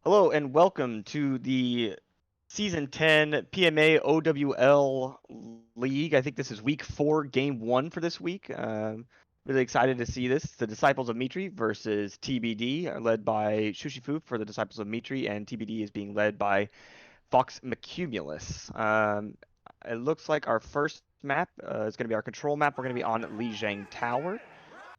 Hello and welcome to the Season 10 PMAOWL League. I think this is week 4, game 1 for this week. Really excited to see this. The Disciples of Dmitri versus TBD are led by Shushifu for the Disciples of Dmitri, and TBD is being led by Fox McCumulus. It looks like our first map is going to be our control map. We're going to be on Lijiang Tower.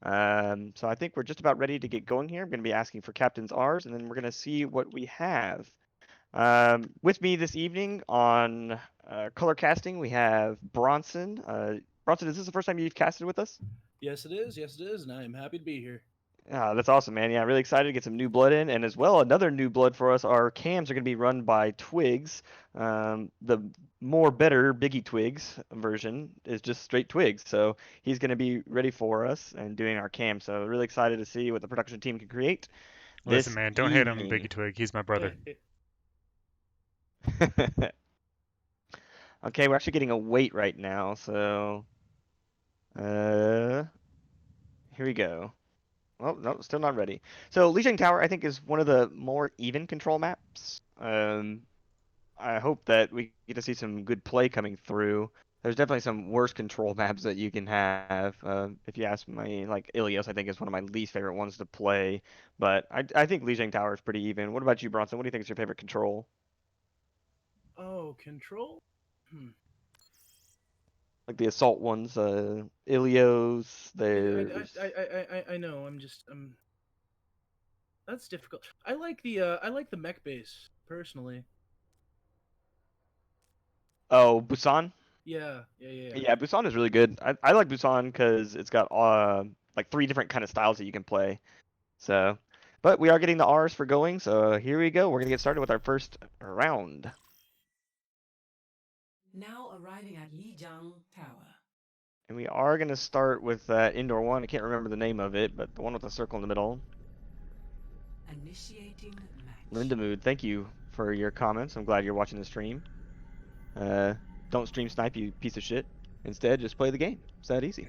So I think we're just about ready to get going here. I'm going to be asking for Captain's R's, and then we're going to see what we have. With me this evening on color casting, we have Bronson. Bronson, is this the first time you've casted with us? Yes, it is. Yes, it is, and I am happy to be here. That's awesome, man. Yeah, really excited to get some new blood in, and as well, another new blood for us. Our cams are going to be run by Twigs. The more better Biggie Twigs version is just straight Twigs, so he's going to be ready for us and doing our cam. So really excited to see what the production team can create Listen, this man, don't hate on evening. Biggie Twig. He's my brother. Okay, we're actually getting a wait right now, so uh, here we go. Well, no, still not ready. So Lijiang Tower, I think, is one of the more even control maps. I hope that we get to see some good play coming through. There's definitely some worse control maps that you can have. If you ask me, like Ilios, I think is one of my least favorite ones to play. But I think Lijiang Tower is pretty even. What about you, Bronson? What do you think is your favorite control? Oh, control. Like the assault ones, Ilios. I, There's I, I, I know. That's difficult. I like the mech base personally. oh Busan. Yeah. Yeah, Busan is really good. I like Busan because it's got like 3 different kind of styles that you can play. So, but we are getting the R's for going. So here we go. We're gonna get started with our first round. Now arriving at Lijiang Tower. And we are going to start with indoor one. I can't remember the name of it, but the one with the circle in the middle. Initiating match. Linda Mood, thank you for your comments. I'm glad you're watching the stream. Don't stream snipe, you piece of shit. Instead, just play the game. It's that easy.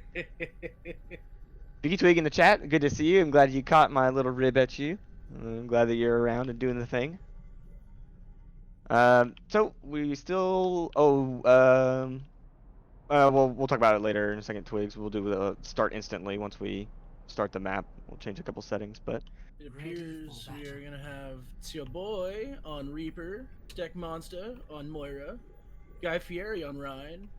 Biggie Twig in the chat, good to see you. I'm glad you caught my little rib at you. I'm glad that you're around and doing the thing. So we still. We'll talk about it later in a second, Twigs. We'll do the start instantly once we start the map. We'll change a couple settings, but It appears we are gonna have Tio Boy on Reaper, Steck Monster on Moira, Guy Fieri on Ryan,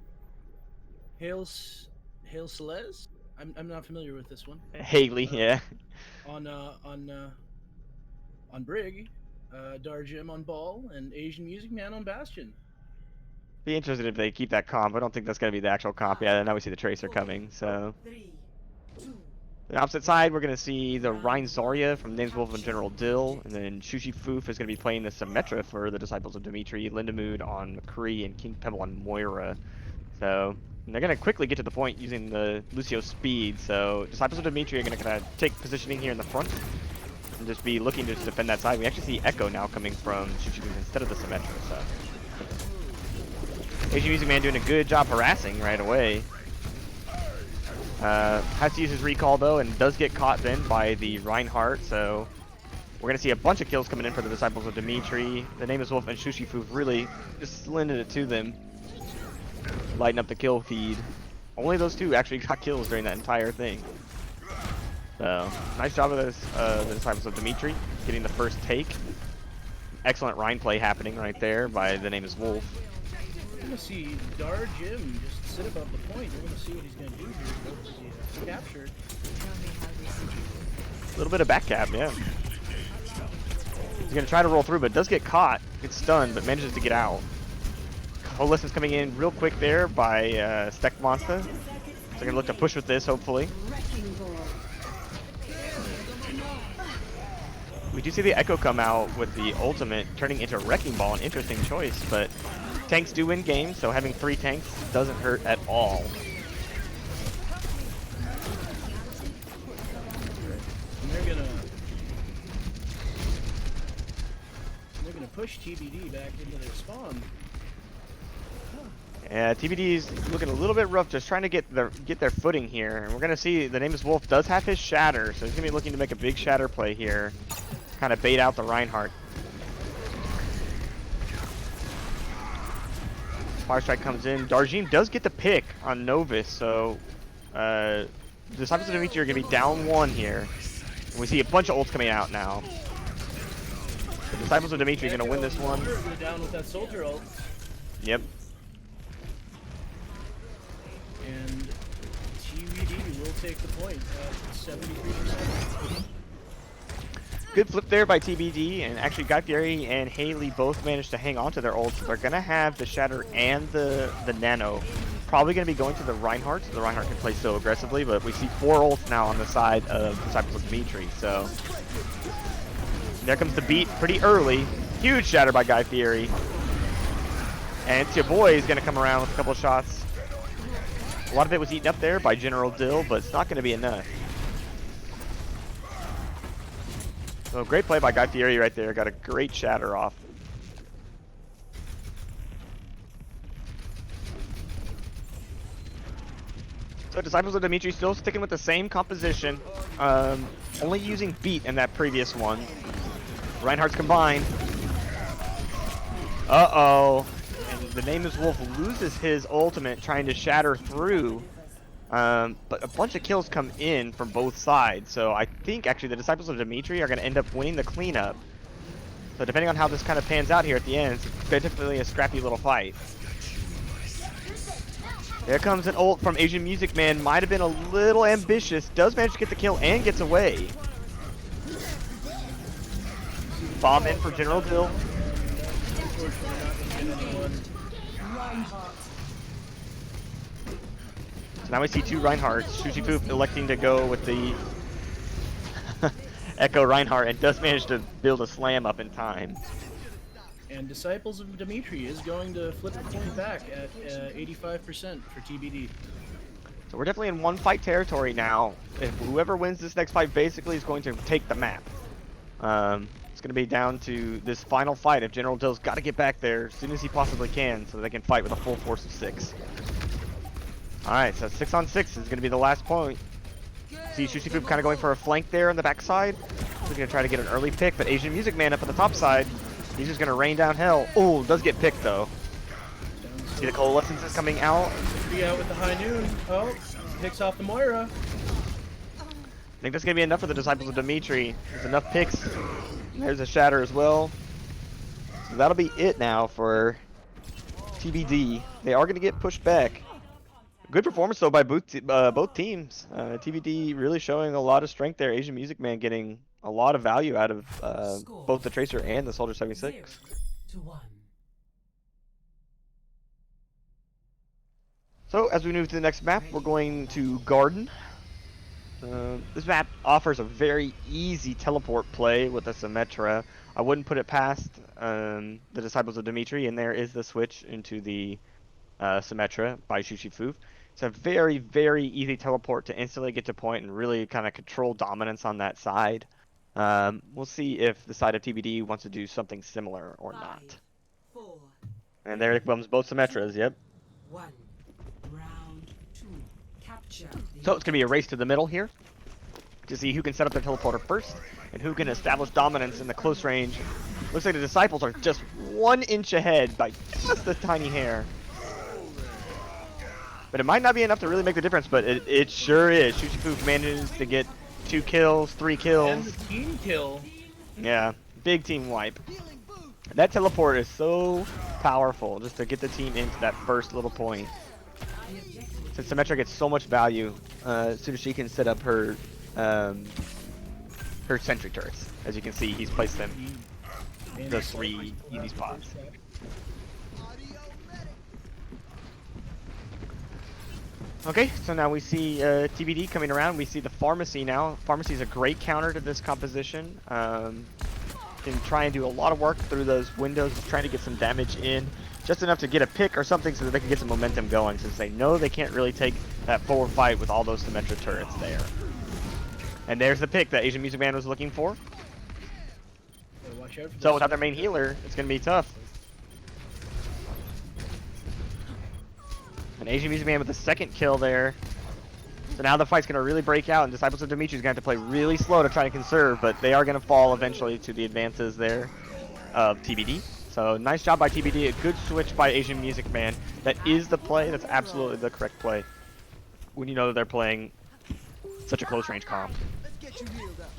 Hail Celeste. I'm not familiar with this one. Haley, yeah. On Brig, Darjim on Ball, and Asian Music Man on Bastion. Be interested if they keep that comp. I don't think that's gonna be the actual comp. Yeah, now we see the Tracer coming. So the opposite side, we're gonna see the Rhine Zarya from Names Wolf and General Dill, and then Shushi Foof is gonna be playing the Symmetra for the Disciples of Dmitri, Lindamood on McCree, and King Pebble on Moira. So they're gonna quickly get to the point using the Lucio speed. So Disciples of Dmitri are gonna kind of take positioning here in the front and just be looking to defend that side. We actually see Echo now coming from Shushi Foof instead of the Symmetra. So Asian Music Man doing a good job harassing right away. Has to use his recall though, and does get caught then by the Reinhardt, so we're going to see a bunch of kills coming in for the Disciples of Dmitri. The Name is Wolf and Shushifu really just lended it to them. Lighting up the kill feed. Only those two actually got kills during that entire thing. So, nice job of the Disciples of Dmitri getting the first take. Excellent Rhine play happening right there by the Name is Wolf. We're gonna see Darjim just sit above the point. We're gonna see what he's gonna do here. Go for the capture. A little bit of back cap, yeah. He's going to try to roll through, but does get caught. Gets stunned, but manages to get out. Coalescence coming in real quick there by Steck Monster. So they're going to look to push with this, hopefully. We do see the Echo come out with the ultimate, turning into Wrecking Ball, an interesting choice, but tanks do win games, so having 3 tanks doesn't hurt at all. They're gonna push TBD back into their spawn. Yeah, TBD is looking a little bit rough, just trying to get their footing here. And we're gonna see the Name is Wolf does have his Shatter, so he's gonna be looking to make a big Shatter play here, kind of bait out the Reinhardt. Fire Strike comes in. Darjeem does get the pick on Novus, so Disciples of Dmitri are going to be down 1 here. And we see a bunch of ults coming out now. The Disciples of Dmitri are going to win this one. Go down with that soldier ult. Yep. And TBD will take the point at 73%. Good flip there by TBD, and actually Guy Fieri and Haley both managed to hang on to their ults. They're going to have the Shatter and the Nano. Probably going to be going to the Reinhardt, so the Reinhardt can play so aggressively, but we see 4 ults now on the side of Disciples of Dmitri, so... There comes the beat pretty early. Huge Shatter by Guy Fieri. And it's your boy is going to come around with a couple of shots. A lot of it was eaten up there by General Dill, but it's not going to be enough. So great play by Guy Fieri right there. Got a great Shatter off. So Disciples of Dmitri still sticking with the same composition. Only using beat in that previous one. Reinhardt's combined. Uh-oh. And the Name is Wolf loses his ultimate trying to shatter through. But a bunch of kills come in from both sides. So I think actually the Disciples of Dmitri are going to end up winning the cleanup. So depending on how this kind of pans out here at the end, it's definitely a scrappy little fight. There comes an ult from Asian Music Man. Might have been a little ambitious. Does manage to get the kill and gets away. Bomb in for General Dill. So now we see 2 Reinhardts. Shushipoop electing to go with the Echo Reinhardt and does manage to build a slam up in time. And Disciples of Dmitri is going to flip the point back at 85% for TBD. So we're definitely in 1 fight territory now. If whoever wins this next fight basically is going to take the map. It's going to be down to this final fight. If General Dill's got to get back there as soon as he possibly can so they can fight with a full force of 6. Alright, so 6 on 6 is going to be the last point. See Shushipoop kind of going for a flank there on the backside. He's going to try to get an early pick, but Asian Music Man up at the top side. He's just going to rain down hell. Oh, does get picked though. See the Coalescence is coming out. Be out with the high noon. Oh, picks off the Moira. I think that's going to be enough for the Disciples of Dmitri. There's enough picks. There's a Shatter as well. So that'll be it now for TBD. They are going to get pushed back. Good performance though by both teams. TBD really showing a lot of strength there. Asian Music Man getting a lot of value out of both the Tracer and the Soldier 76. 0-1. So as we move to the next map, we're going to Garden. This map offers a very easy teleport play with a Symmetra. I wouldn't put it past the Disciples of Dmitri, and there is the switch into the Symmetra by Shushipoop. It's a very, very easy teleport to instantly get to point and really kind of control dominance on that side. We'll see if the side of TBD wants to do something similar or not. 5, 4, And there it comes, both Symmetras, yep. 1. Round 2. Capture. So it's going to be a race to the middle here to see who can set up their teleporter first and who can establish dominance in the close range. Looks like the Disciples are just 1 inch ahead by just a tiny hair. But it might not be enough to really make the difference, but it sure is. Shushipoop manages to get 2 kills, 3 kills. And the team kill. Yeah, big team wipe. That teleport is so powerful just to get the team into that first little point. Since Symmetra gets so much value as soon as she can set up her her sentry turrets. As you can see, he's placed them in the 3 easy spots. Okay, so now we see TBD coming around. We see the Pharmacy now. Pharmacy is a great counter to this composition. Can try and do a lot of work through those windows, trying to get some damage in. Just enough to get a pick or something so that they can get some momentum going, since they know they can't really take that forward fight with all those Symmetra turrets there. And there's the pick that Asian Music Man was looking for. So without their main healer, it's going to be tough. And Asian Music Man with the 2nd kill there. So now the fight's going to really break out, and Disciples of Dmitri is going to have to play really slow to try to conserve, but they are going to fall eventually to the advances there of TBD. So nice job by TBD. A good switch by Asian Music Man. That is the play. That's absolutely the correct play when you know that they're playing such a close range comp. Let's get you healed up.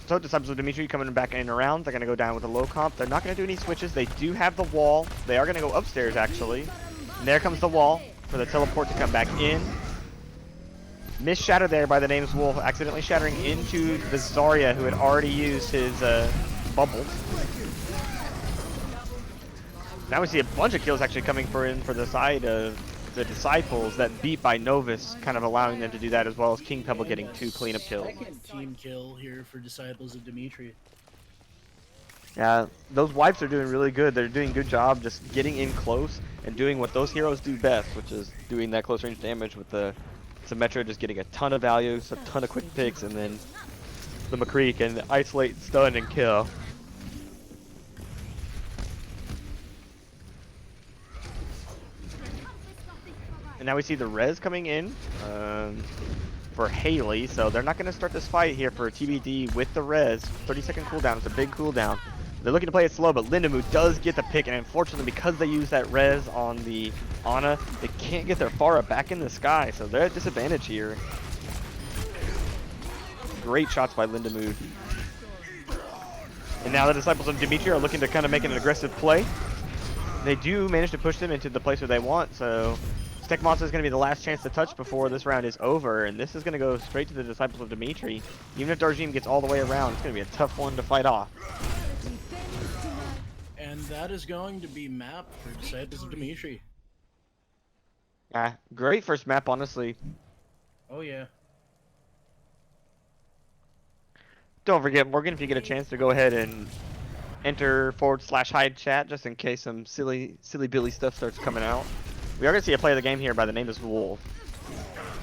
So Disciples of Dmitri coming back in and around. They're going to go down with a low comp. They're not going to do any switches. They do have the wall. They are going to go upstairs, actually. And there comes the wall for the teleport to come back in. Missed shatter there by the name's Wolf, accidentally shattering into the Zarya, who had already used his bubble. Now we see a bunch of kills actually coming for the side of the Disciples. That beat by Novus, kind of allowing them to do that, as well as King Pebble getting 2 cleanup kills. Second team kill here for Disciples of Dmitri. Yeah, those wipes are doing really good. They're doing a good job just getting in close and doing what those heroes do best, which is doing that close range damage with the Symmetra, just getting a ton of values, a ton of quick picks, and then the McCree can isolate, stun, and kill. And now we see the res coming in for Haley, so they're not going to start this fight here for TBD with the res. 30-second cooldown, it's a big cooldown. They're looking to play it slow, but Lindamu does get the pick, and unfortunately, because they use that res on the Ana, they can't get their Pharah back in the sky, so they're at disadvantage here. Great shots by Lindamu. And now the Disciples of Dmitri are looking to kind of make an aggressive play. They do manage to push them into the place where they want, so Tech Monster is going to be the last chance to touch before this round is over, and this is going to go straight to the Disciples of Dmitri. Even if Darjeem gets all the way around, it's going to be a tough one to fight off. And that is going to be map for Disciples of Dmitri. Yeah, great first map, honestly. Oh yeah. Don't forget, Morgan, if you get a chance to go ahead and enter /hide chat just in case some silly Billy stuff starts coming out. We are going to see a play of the game here by the name of Wolf.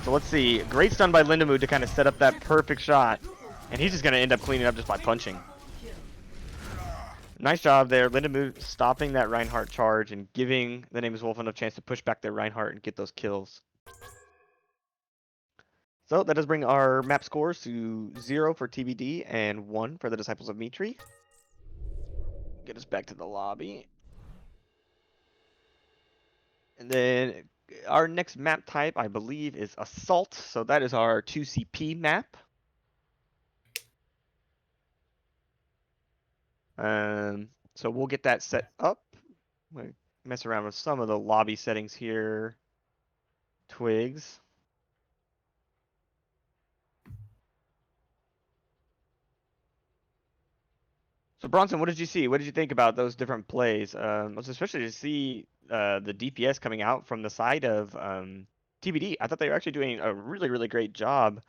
So let's see. Great stun by Lindamu to kind of set up that perfect shot. And he's just going to end up cleaning up just by punching. Nice job there. Lindamu stopping that Reinhardt charge and giving the name of Wolf enough chance to push back their Reinhardt and get those kills. So that does bring our map scores to 0 for TBD and 1 for the Disciples of Dmitri. Get us back to the lobby. And then our next map type, I believe, is Assault. So that is our 2CP map. So we'll get that set up. We'll mess around with some of the lobby settings here. Twigs. So Bronson, what did you see? What did you think about those different plays? Especially to see the DPS coming out from the side of TBD. I thought they were actually doing a really, really great job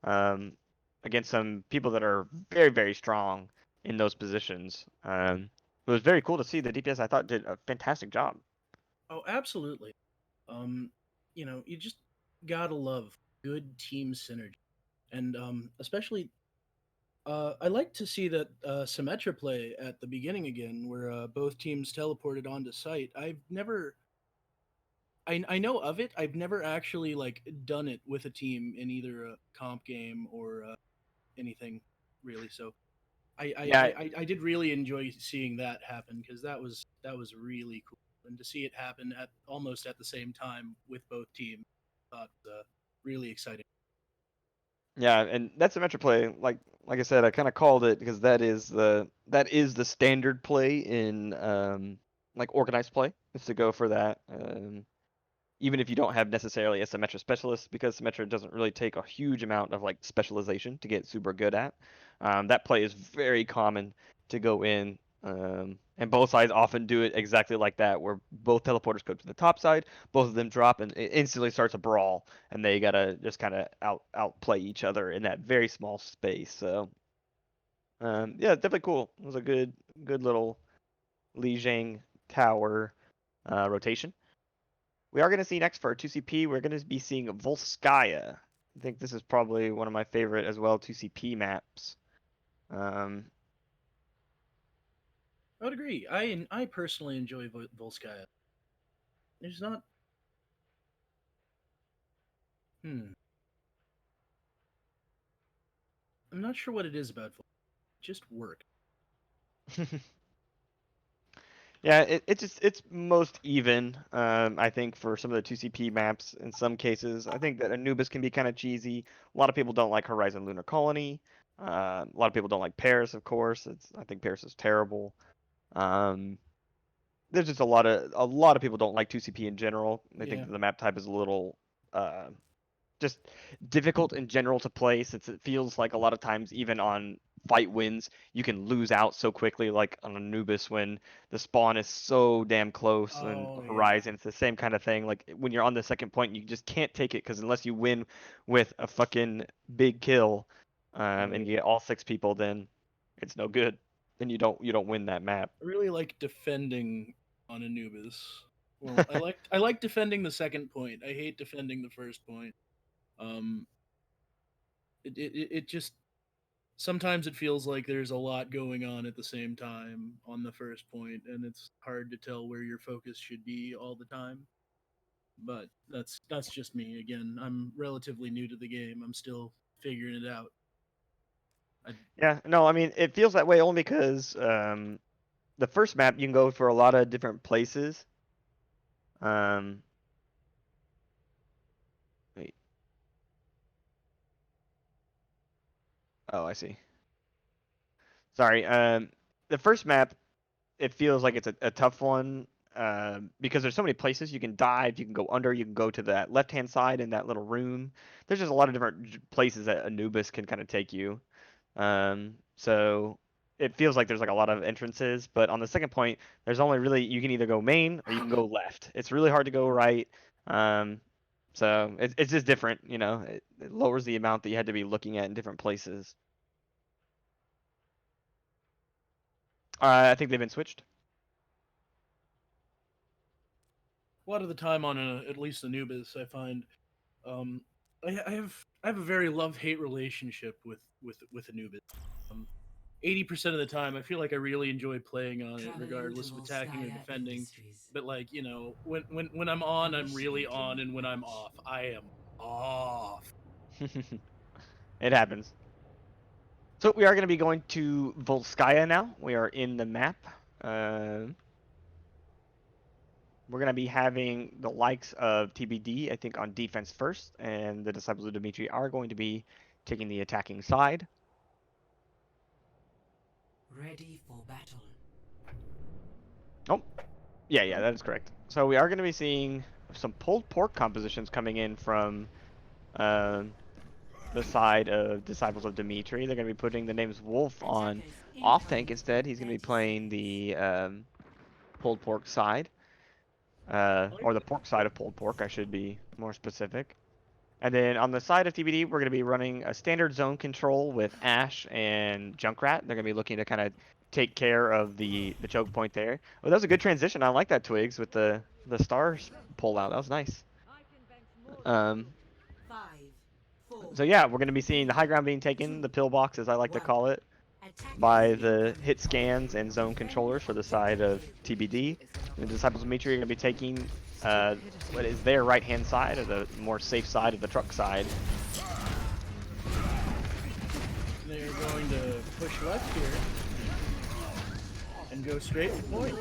against some people that are very, very strong in those positions. It was very cool to see the DPS. I thought did a fantastic job. Oh, absolutely. You know, you just gotta love good team synergy, and especially. I like to see that Symmetra play at the beginning again, where both teams teleported onto site. I know of it. I've never actually like done it with a team in either a comp game or anything really. So I did really enjoy seeing that happen because that was really cool, and to see it happen at almost at the same time with both teams, I thought really exciting. Yeah, and that's a metro play. Like I said, I kind of called it because that is the standard play in like organized play. Is to go for that. Even if you don't have necessarily a Symmetra specialist, because Symmetra doesn't really take a huge amount of like specialization to get super good at. That play is very common to go in, and both sides often do it exactly like that, where both teleporters go to the top side, both of them drop, and it instantly starts a brawl, and they gotta just kind of outplay each other in that very small space. So, yeah, definitely cool. It was a good little Li Zhang tower rotation. We are going to see next for our 2CP, we're going to be seeing Volskaya. I think this is probably one of my favorite as well 2CP maps. I would agree. I personally enjoy Volskaya. There's not. I'm not sure what it is about just work. Yeah, it's most even. I think for some of the 2CP maps in some cases, I think that Anubis can be kind of cheesy. A lot of people don't like Horizon Lunar Colony. A lot of people don't like Paris, of course. I think Paris is terrible. Um, there's just a lot of people don't like 2CP in general. They think Yeah. that the map type is a little uh, just difficult in general to play, since it feels like a lot of times even on fight wins you can lose out so quickly, like on Anubis when the spawn is so damn close. And Oh yeah. Horizon, it's the same kind of thing. Like when you're on the second point, you just can't take it, because unless you win with a fucking big kill, and Right. you get all 6 people, then it's no good. Then you don't win that map. I really like defending on Anubis. Well, I like defending the second point. I hate defending the first point. Um, it just sometimes it feels like there's a lot going on at the same time on the first point, and it's hard to tell where your focus should be all the time. But that's just me. Again, I'm relatively new to the game. I'm still figuring it out. I, Yeah, no, I mean it feels that way only because the first map you can go for a lot of different places. Um, wait. Oh, I see. Sorry. The first map, it feels like it's a tough one, because there's so many places you can dive, you can go under, you can go to that left-hand side in that little room. There's just a lot of different places that Anubis can kind of take you. So it feels like there's like a lot of entrances, but on the second point, there's only really, you can either go main or you can go left. It's really hard to go right. Um, so it's just different, it lowers the amount that you had to be looking at in different places. I think they've been switched. a lot of the time on at least Anubis, I find um, I have a very love hate relationship with Anubis. 80% of the time, I feel like I really enjoy playing on it, Traveling to regardless of attacking or Volskaya defending. Industries. But like when I'm on, I'm really on, and when I'm off, I am off. It happens. So we are going to be going to Volskaya now. We are in the map. Uh, we're going to be having the likes of TBD, I think, on defense first, and the Disciples of Dmitri are going to be taking the attacking side. Ready for battle. Oh, yeah, that is correct. So we are going to be seeing some pulled pork compositions coming in from uh, the side of Disciples of Dmitri. They're going to be putting the names Wolf on Attackers off tank incoming instead. in He's going to be 30 playing seconds. the pulled pork side. I like Or the pork side of pulled pork, I should be more specific. And then on the side of TBD, we're going to be running a standard zone control with Ash and Junkrat. They're going to be looking to kind of take care of the choke point there. Oh, that was a good transition. I like that, Twigs, with the stars pull out. That was nice. Um, 5, 4, so yeah, we're going to be seeing the high ground being taken, the pillbox, as I like to 1. call it, Attackers by the incoming. hit scans and zone controllers for the side of TBD. And the Disciples of Dmitri are going to be taking what is their right-hand side, or the more safe side of the truck side. They're going to push left here and go straight to point.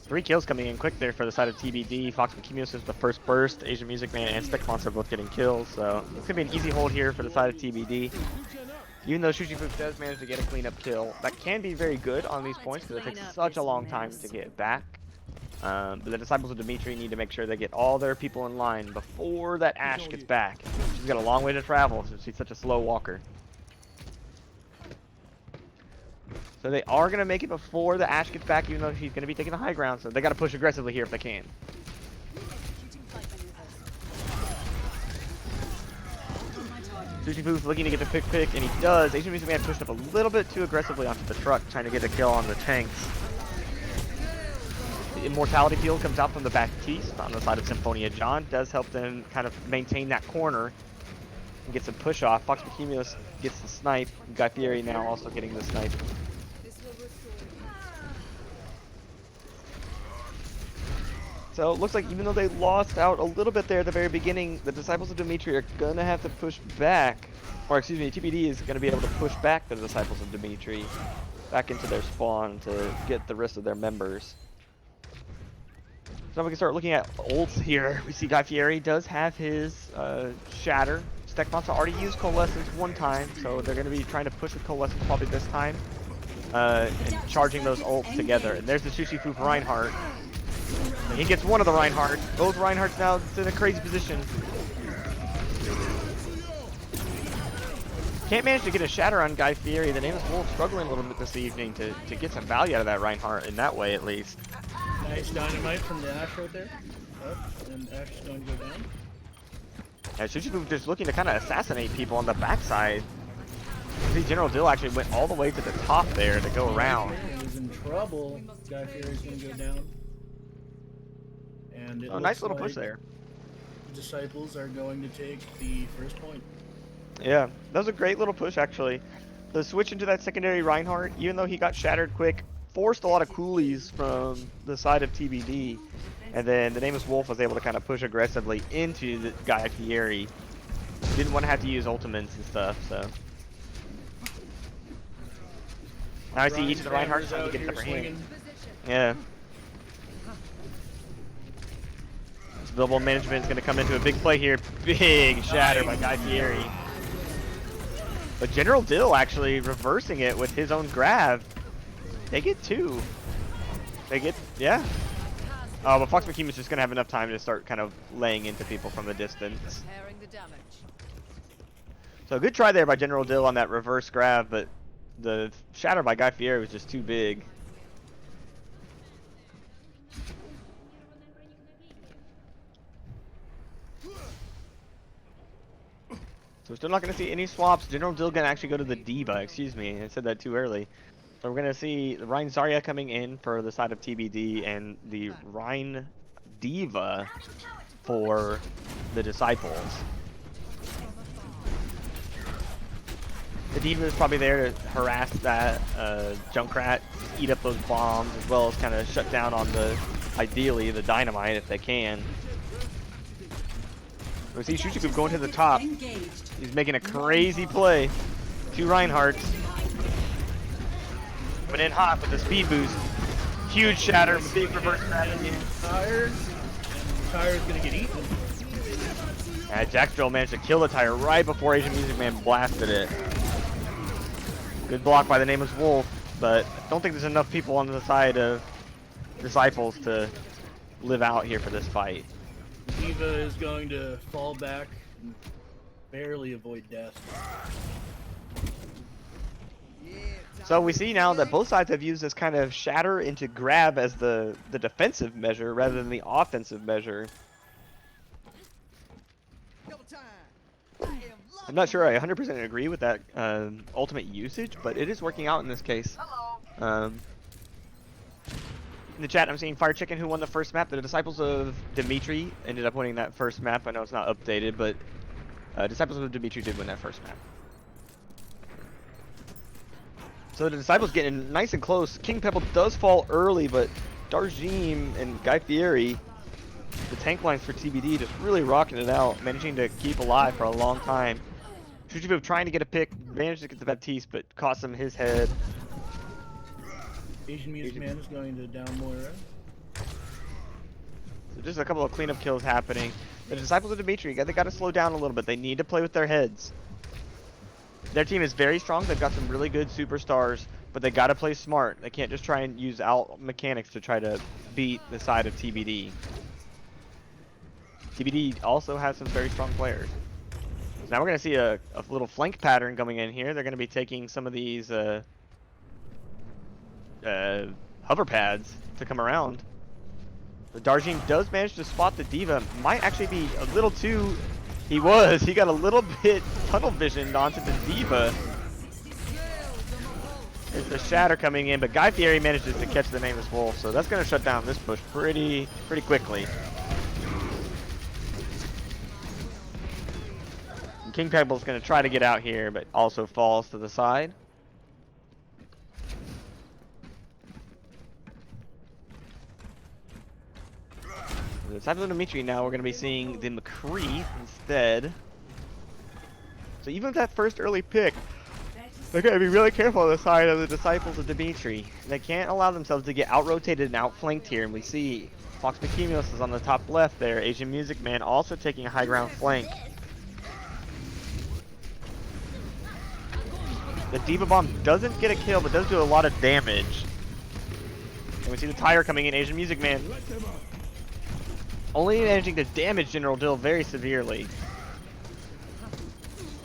3 kills coming in quick there for the side of TBD. Fox Mikimios is the first burst. Asian Music Man and Stick Monster both getting kills, so it's going to be an easy hold here for the side of TBD. Even though Shushifu does manage to get a cleanup kill, that can be very good on these points because it takes such a long time to get back. But the Disciples of Dmitri need to make sure they get all their people in line before that Ash gets back. She's got a long way to travel since she's such a slow walker. So they are going to make it before the Ash gets back, even though she's going to be taking the high ground. So they got to push aggressively here if they can. Sushifu's looking to get the pick, and he does. Asian Music Man pushed up a little bit too aggressively onto the truck, trying to get a kill on the tanks. The Immortality field comes out from the Baptiste on the side of Symphonia John. Does help them kind of maintain that corner and get some push off. Fox Bohemios gets the snipe. Guy Fieri now also getting the snipe. So it looks like even though they lost out a little bit there at the very beginning, the Disciples of Dmitri are gonna have to push back. Or excuse me, TBD is gonna be able to push back the Disciples of Dmitri back into their spawn to get the rest of their members. So now we can start looking at ults here. We see Guy Fieri does have his Shatter. Stekmonster already used Coalescence one time, so they're going to be trying to push with Coalescence probably this time. And charging those ults together. And there's the Sushi Fu Reinhardt. And he gets one of the Reinhardts. Both Reinhardts now in a crazy position. Can't manage to get a Shatter on Guy Fieri. The name is Wolf struggling a little bit this evening to get some value out of that Reinhardt in that way at least. Nice dynamite from the Ashe right there. Up, and Ashe is going to go down. Yeah, Sushifu just looking to kind of assassinate people on the backside. See, General Dill actually went all the way to the top there to go around. He's in trouble. Guy Fieri's going to go down. And it Nice little like push there. Disciples are going to take the first point. Yeah, that was a great little push actually. The switch into that secondary Reinhardt, even though he got shattered quick, forced a lot of coolies from the side of TBD. And then the Nameless Wolf was able to kind of push aggressively into the Guy Fieri. Didn't want to have to use ultimates and stuff, so. Now I see each of the Reinhardts trying to get the upper hand. Yeah. This billboard management is going to come into a big play here. Big shatter by Guy Fieri. But General Dill actually reversing it with his own grab. They get two. They get, yeah. Oh, but Fox McKeem is just going to have enough time to start kind of laying into people from a distance. So good try there by General Dill on that reverse grab, but the shatter by Guy Fieri was just too big. So we're still not going to see any swaps. General Dill going to actually go to the D.Va, excuse me, I said that too early. So we're going to see the Rein Zarya coming in for the side of TBD and the Rein D.Va for the Disciples. The D.Va is probably there to harass that Junkrat, eat up those bombs, as well as kind of shut down on the, ideally, the dynamite if they can. We see Shushikub going to the top. He's making a crazy play. Two Reinhardts. Coming in hot with the speed boost. Huge shatter, big reverse grab again. Tire's gonna get eaten. Jack Drill managed to kill the Tire right before Asian Music Man blasted it. Good block by the Nameless Wolf, but I don't think there's enough people on the side of Disciples to live out here for this fight. D.Va is going to fall back and barely avoid death. So we see now that both sides have used this kind of shatter into grab as the defensive measure rather than the offensive measure. I'm not sure I 100% agree with that ultimate usage, but it is working out in this case. In the chat, I'm seeing Fire Chicken, who won the first map. The Disciples of Dmitri ended up winning that first map. I know it's not updated, but Disciples of Dmitri did win that first map. So the Disciples getting nice and close. King Pebble does fall early, but Darjeem and Guy Fieri, the tank lines for TBD, just really rocking it out, managing to keep alive for a long time. Shushibu trying to get a pick, managed to get the Baptiste, but cost him his head. Asian Music Man is going to down Moira. So just a couple of cleanup kills happening. The Disciples of Dmitri, they got to slow down a little bit. They need to play with their heads. Their team is very strong. They've got some really good superstars, but they got to play smart. They can't just try and use out mechanics to try to beat the side of TBD. TBD also has some very strong players. So now we're going to see a little flank pattern coming in here. They're going to be taking some of these hover pads to come around. The Darjeem does manage to spot the D.Va. Might actually be a little too... He got a little bit tunnel visioned onto the D.Va. There's the shatter coming in, but Guy Fieri manages to catch the Nameless Wolf, so that's going to shut down this push pretty quickly. And King Pebble's going to try to get out here, but also falls to the side. The Disciples of Dmitri now we're going to be seeing the McCree instead. So even with that first early pick, they're going to be really careful on the side of the Disciples of Dmitri. They can't allow themselves to get out-rotated and outflanked here. And we see Fox McCumulus is on the top left there. Asian Music Man also taking a high ground flank. The Diva Bomb doesn't get a kill, but does do a lot of damage. And we see the tire coming in. Asian Music Man only managing to damage General Dill very severely.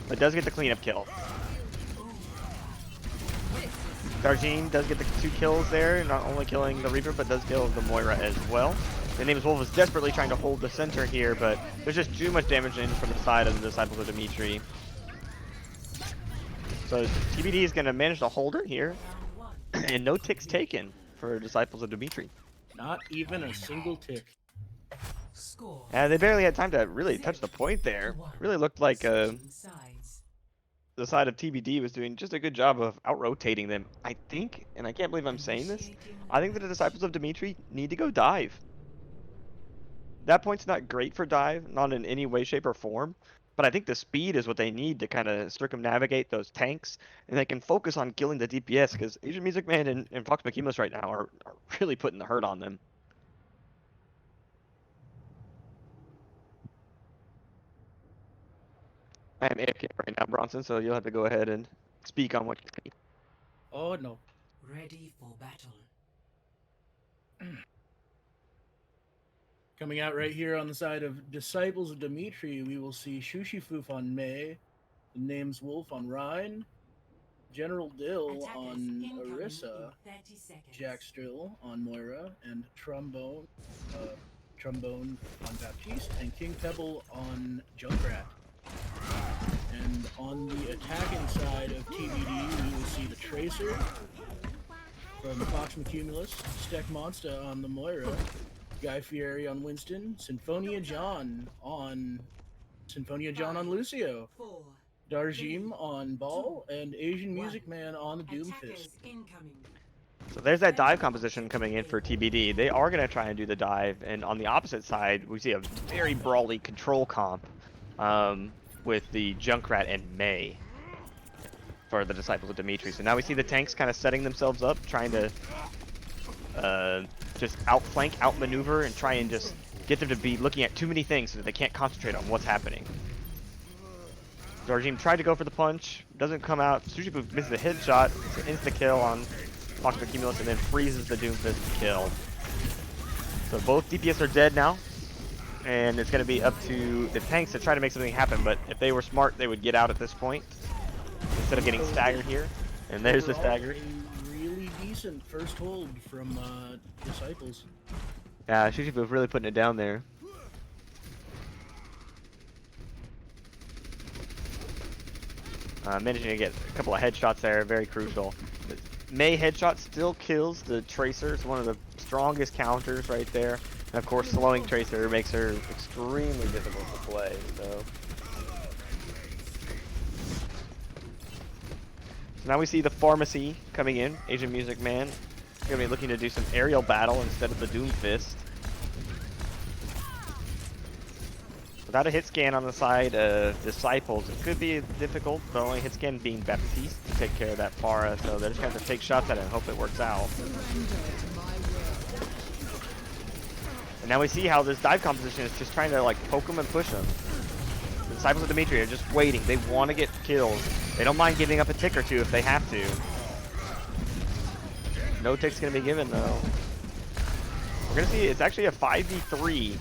But does get the cleanup kill. Darjeem does get the 2 kills there, not only killing the Reaper, but does kill the Moira as well. The Nameless Wolf is desperately trying to hold the center here, but there's just too much damage in from the side of the Disciples of Dmitri. So TBD is going to manage to hold her here, and no ticks taken for Disciples of Dmitri. Not even a single tick. Yeah, they barely had time to really touch the point there. Really looked like the side of TBD was doing just a good job of out-rotating them. I think, and I can't believe I'm saying this, I think that the Disciples of Dmitri need to go dive. That point's not great for dive, not in any way, shape, or form. But I think the speed is what they need to kind of circumnavigate those tanks, and they can focus on killing the DPS, because Asian Music Man and Fox McCumulus right now are really putting the hurt on them. I am AFK right now, Bronson, so you'll have to go ahead and speak on what you see. Oh no. Ready for battle. Coming out right here on the side of Disciples of Dmitri, we will see Shushifoof on May, the Name's Wolf on Rhine, General Dill on Orisa, Jack Still on Moira, and Trombone on Baptiste, and King Pebble on Junkrat. And on the attacking side of TBD, we will see the Tracer from Fox McCumulus, Steck Monster on the Moira, Guy Fieri on Winston, Symphonia John on Lucio, Darjeem on Ball, and Asian Music Man on the Doomfist. So there's that dive composition coming in for TBD. They are going to try and do the dive, and on the opposite side, we see a very brawly control comp with the Junkrat and May for the Disciples of Dmitri. So now we see the tanks kind of setting themselves up, trying to just outflank, outmaneuver, and try and just get them to be looking at too many things so that they can't concentrate on what's happening. Darjeem tried to go for the punch, doesn't come out. Sushibu misses a headshot, it's an insta-kill on Fox McCumulus, and then freezes the Doomfist to kill. So both DPS are dead now, and it's going to be up to the tanks to try to make something happen, but if they were smart, they would get out at this point, instead of getting staggered here. And there's the stagger. Really decent first hold from Disciples. Yeah, Sushibu really putting it down there. Managing to get a couple of headshots there, very crucial. The May headshot still kills the Tracer. It's one of the strongest counters right there. And of course, slowing Tracer makes her extremely difficult to play. So now we see the Pharmacy coming in. Asian Music Man going to be looking to do some aerial battle instead of the Doomfist. Without a hit scan on the side of Disciples, it could be difficult. The only hit scan being Baptiste to take care of that Pharah, so they're just going to have to take shots at it and hope it works out. And now we see how this dive composition is just trying to like poke them and push them. The Disciples of Dmitri are just waiting. They want to get kills. They don't mind giving up a tick or two if they have to. No tick's going to be given though. We're going to see it's actually a 5v3.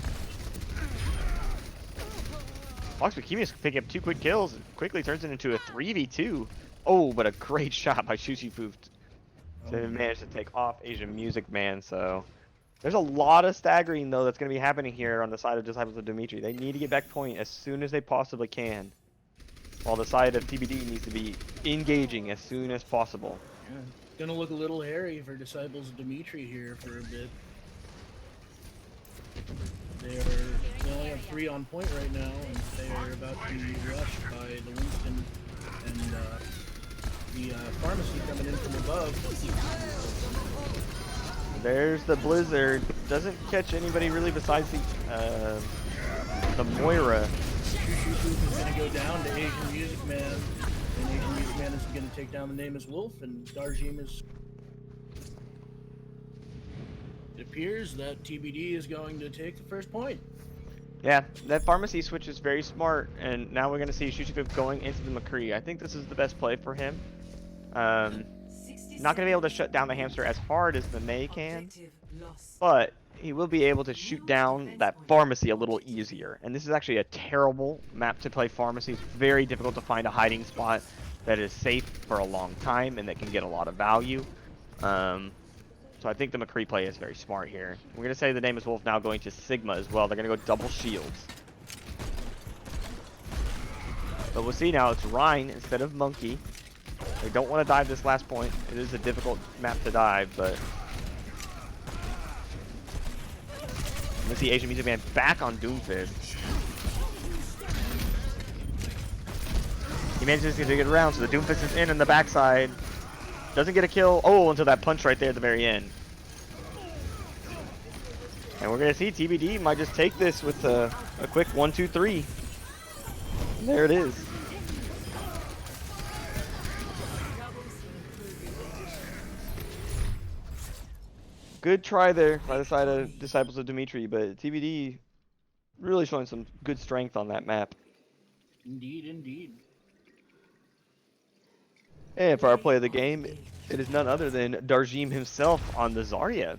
Fox McCumulus picking up 2 quick kills. It quickly turns it into a 3v2. Oh, but a great shot by Shushifoof to manage to take off Asian Music Man. So there's a lot of staggering though that's going to be happening here on the side of Disciples of Dmitri. They need to get back point as soon as they possibly can, while the side of TBD needs to be engaging as soon as possible. Yeah. Gonna look a little hairy for Disciples of Dmitri here for a bit. They only have 3 on point right now, and they are about to be rushed by the Winston and the Pharmacy coming in from above. There's the Blizzard. doesn't catch anybody really besides the Moira. Shoo is going to go down to Asian Music Man. And Asian Music Man is going to take down the name as Wolf, and Darjeem is. It appears that TBD is going to take the first point. Yeah, that pharmacy switch is very smart, and now we're going to see Shushifip going into the McCree. I think this is the best play for him. Not going to be able to shut down the hamster as hard as the Mei can, but he will be able to shoot down that pharmacy a little easier. And this is actually a terrible map to play pharmacy. It's very difficult to find a hiding spot that is safe for a long time and that can get a lot of value. So I think the McCree play is very smart here. We're going to say the name is Wolf now going to Sigma as well. They're going to go double shields. But we'll see now. It's Rhine instead of Monkey. They don't want to dive this last point. It is a difficult map to dive, but... Let's see Asian Music Man back on Doomfist. He manages to get around, so the Doomfist is in the backside. Doesn't get a kill. Oh, until that punch right there at the very end. And we're going to see TBD might just take this with a quick 1-2-3. There it is. Good try there by the side of Disciples of Dmitri, but TBD really showing some good strength on that map. Indeed, indeed. And for our play of the game, it is none other than Darjeem himself on the Zarya.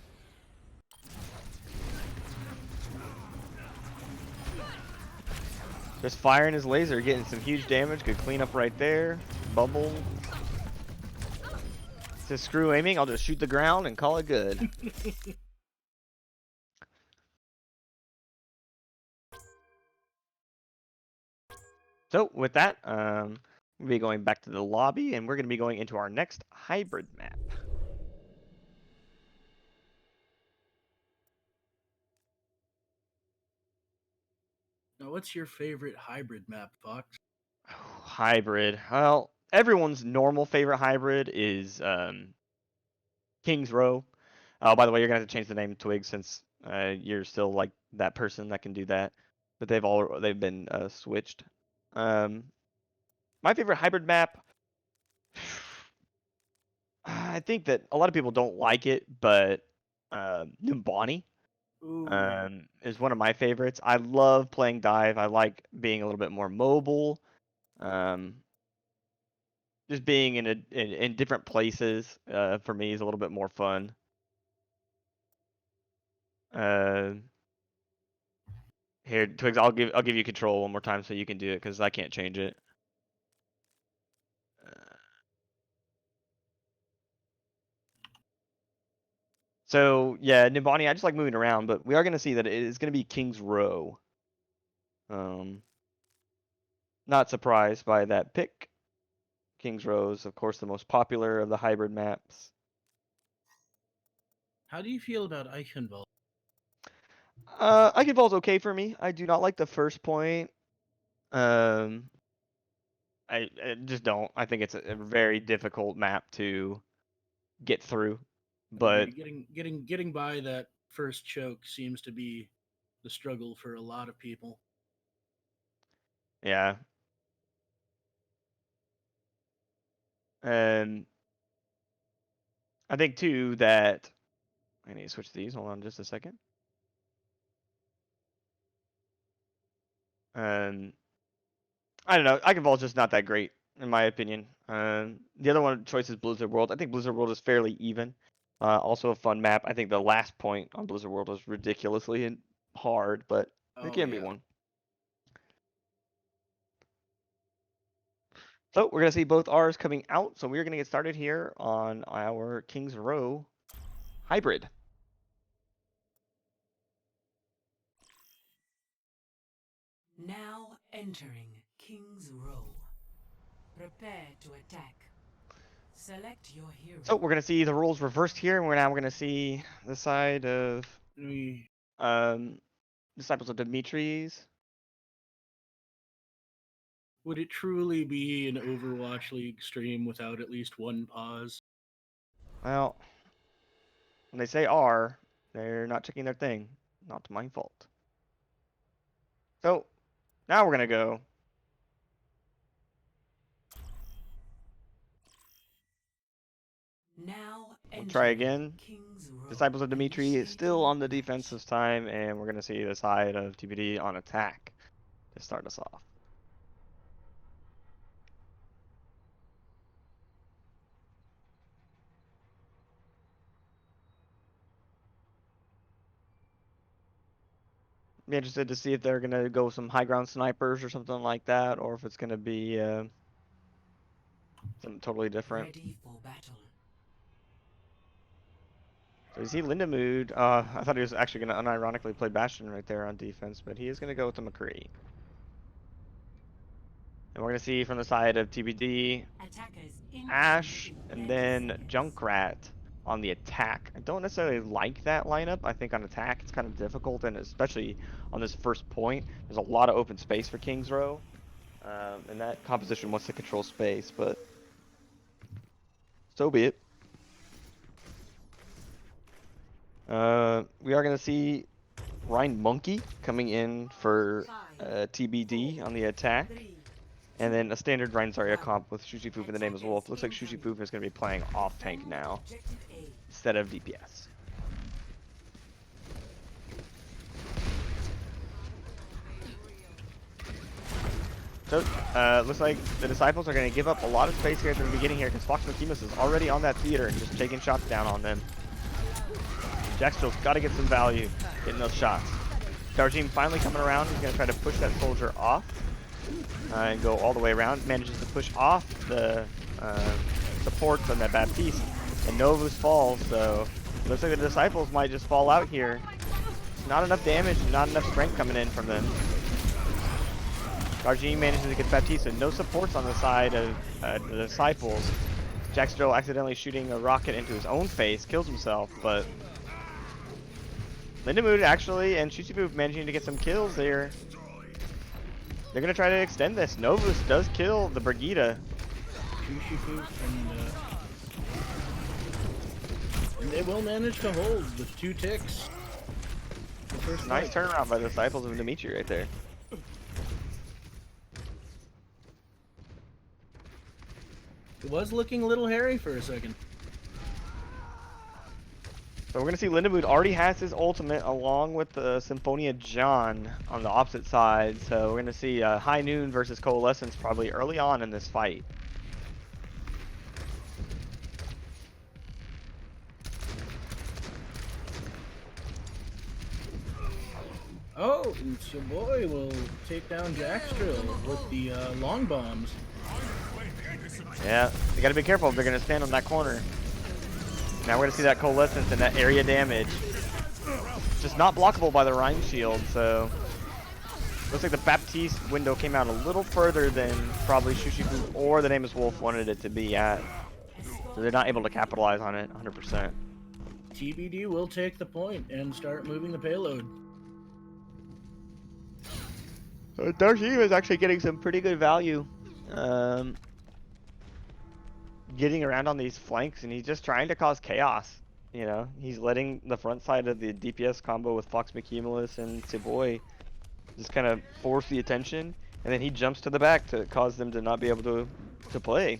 Just firing his laser, getting some huge damage. Good cleanup right there. Bubble. Just screw aiming. I'll just shoot the ground and call it good. So with that, we'll be going back to the lobby, and we're going to be going into our next hybrid map. Now, what's your favorite hybrid map, Fox? Hybrid. Well, everyone's normal favorite hybrid is King's Row. By the way, you're gonna have to change the name to Twig since you're still like that person that can do that. But they've been switched. My favorite hybrid map. I think that a lot of people don't like it, but Numbani is one of my favorites. I love playing dive. I like being a little bit more mobile. Just being in different places for me is a little bit more fun. Here, Twigs, I'll give you control one more time so you can do it because I can't change it. So yeah, Nimbani, I just like moving around, but we are gonna see that it is gonna be King's Row. Not surprised by that pick. King's Row is, of course, the most popular of the hybrid maps. How do you feel about Eichenwald? Eichenwald's okay for me. I do not like the first point. I just don't. I think it's a very difficult map to get through. But getting by that first choke seems to be the struggle for a lot of people. yeah. And I think too that I need to switch these. Hold on just a second. I don't know. Eichenwald's just not that great in my opinion. The other one choice is Blizzard World. I think Blizzard World is fairly even. Also a fun map. I think the last point on Blizzard World was ridiculously hard, but it can be one. So we're gonna see both R's coming out. So we're gonna get started here on our King's Row hybrid. Now entering King's Row. Prepare to attack. Select your hero. So we're gonna see the rules reversed here, and we're gonna see the side of Disciples of Dimitri's. Would it truly be an Overwatch League stream without at least one pause? Well, when they say R, They're not checking their thing. Not my fault. So, now we're going to go. Now We'll try entering again. King's Row. Disciples of Dmitri is still on the Initiating match. defense this time, and we're going to see the side of TBD on attack to start us off. Be interested to see if they're going to go with some high ground snipers or something like that, or if it's going to be something totally different. Ready for battle. So you see Lindemood, I thought he was actually going to unironically play Bastion right there on defense, but he is going to go with the McCree. And we're going to see from the side of TBD, Attackers Ash, in and 30 then seconds. Junkrat on the attack. I don't necessarily like that lineup. I think on attack it's kind of difficult, and especially on this first point, there's a lot of open space for King's Row. And that composition wants to control space, but so be it. We are going to see Ryan Monkey coming in for TBD on the attack. 3, And then a standard Ryan Zarya comp with Shushifu in the name as Wolf. Looks like Shushifu is going to be playing off tank now objective A. instead of DPS. So, looks like the Disciples are going to give up a lot of space here at the beginning here because Fox Makimus is already on that theater and just taking shots down on them. Jackstrill's got to get some value getting those shots. Darjeem finally coming around. He's going to try to push that soldier off and go all the way around. Manages to push off the supports on that Baptiste. And Novus falls, so looks like the Disciples might just fall out here. Not enough damage and not enough strength coming in from them. Darjeem manages to get Baptiste, and no supports on the side of the Disciples. Jackstrill accidentally shooting a rocket into his own face, kills himself, but Lindemood actually and Shushifu managing to get some kills there. They're going to try to extend this. Novus does kill the Brigitte. And they will manage to hold with 2 ticks. Nice turnaround by the Disciples of Dmitri right there. It was looking a little hairy for a second. So we're going to see Lindemood already has his ultimate along with the Symphonia John on the opposite side. So we're going to see High Noon versus Coalescence probably early on in this fight. Oh, and your boy will take down Jackstrill with the long bombs. Yeah, you got to be careful if they're going to stand on that corner. Now we're going to see that Coalescence and that area damage. Just not blockable by the Rhine Shield, so looks like the Baptiste window came out a little further than probably Shushifu or the Name is Wolf wanted it to be at. So they're not able to capitalize on it 100%. TBD will take the point and start moving the payload. Darjeem is actually getting some pretty good value. Getting around on these flanks, and he's just trying to cause chaos. You know, he's letting the front side of the DPS combo with Fox McCumulus and Tsiboy just kind of force the attention, and then he jumps to the back to cause them to not be able to play.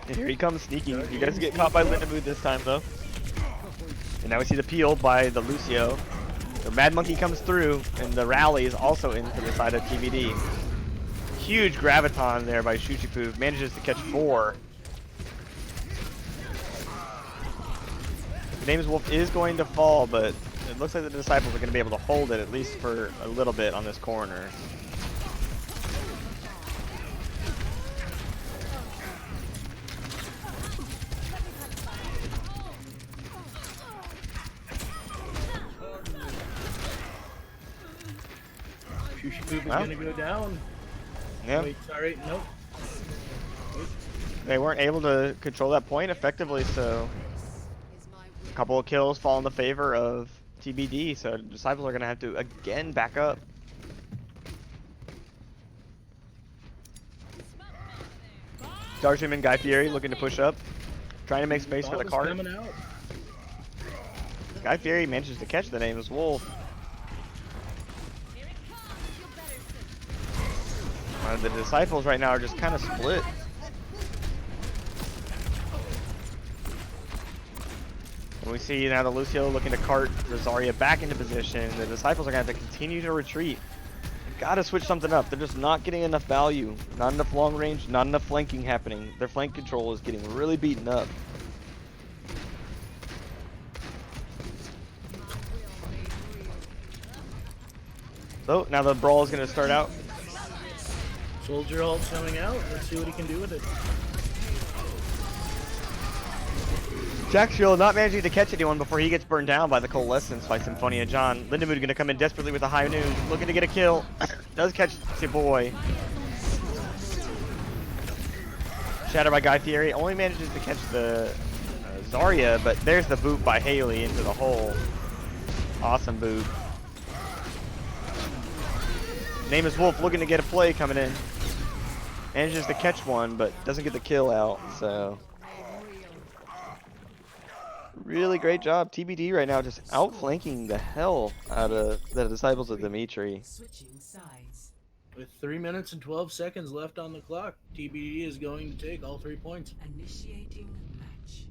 And here he comes sneaking. You guys get caught by Lindemood this time though. And now we see the peel by the Lucio. The Mad Monkey comes through, and the rally is also into the side of TBD. Huge graviton there by Shushifu, manages to catch 4. The Name's Wolf is going to fall, but it looks like the Disciples are going to be able to hold it at least for a little bit on this corner. Shushifu is Well. gonna go down. Yeah, Wait, sorry, nope. they weren't able to control that point effectively, so a couple of kills fall in the favor of TBD, so Disciples are going to have to again back up. Darshim and Guy Fieri looking to push up. trying to make space for the Bob is cart. coming out. Guy Fieri manages to catch the Nameless Wolf. The Disciples right now are just kind of split. And we see now the Lucio looking to cart Rosaria back into position. The Disciples are going to have to continue to retreat. Gotta switch something up. They're just not getting enough value. Not enough long range, not enough flanking happening. Their flank control is getting really beaten up. So now the brawl is going to start out. Soldier ult's coming out. Let's see what he can do with it. Jackshield not managing to catch anyone before he gets burned down by the Coalescence by Symphonia John. Lindemood going to come in desperately with a high noon, looking to get a kill. Does catch Boy. Shattered by Guy Fieri. Only manages to catch the Zarya, but there's the boot by Haley into the hole. Awesome boot. Name is Wolf looking to get a play coming in. Manages to catch one, but doesn't get the kill out, so. Really great job. TBD right now just outflanking the hell out of the Disciples of Dmitri. With 3 minutes and 12 seconds left on the clock, TBD is going to take all 3 points. Initiating match.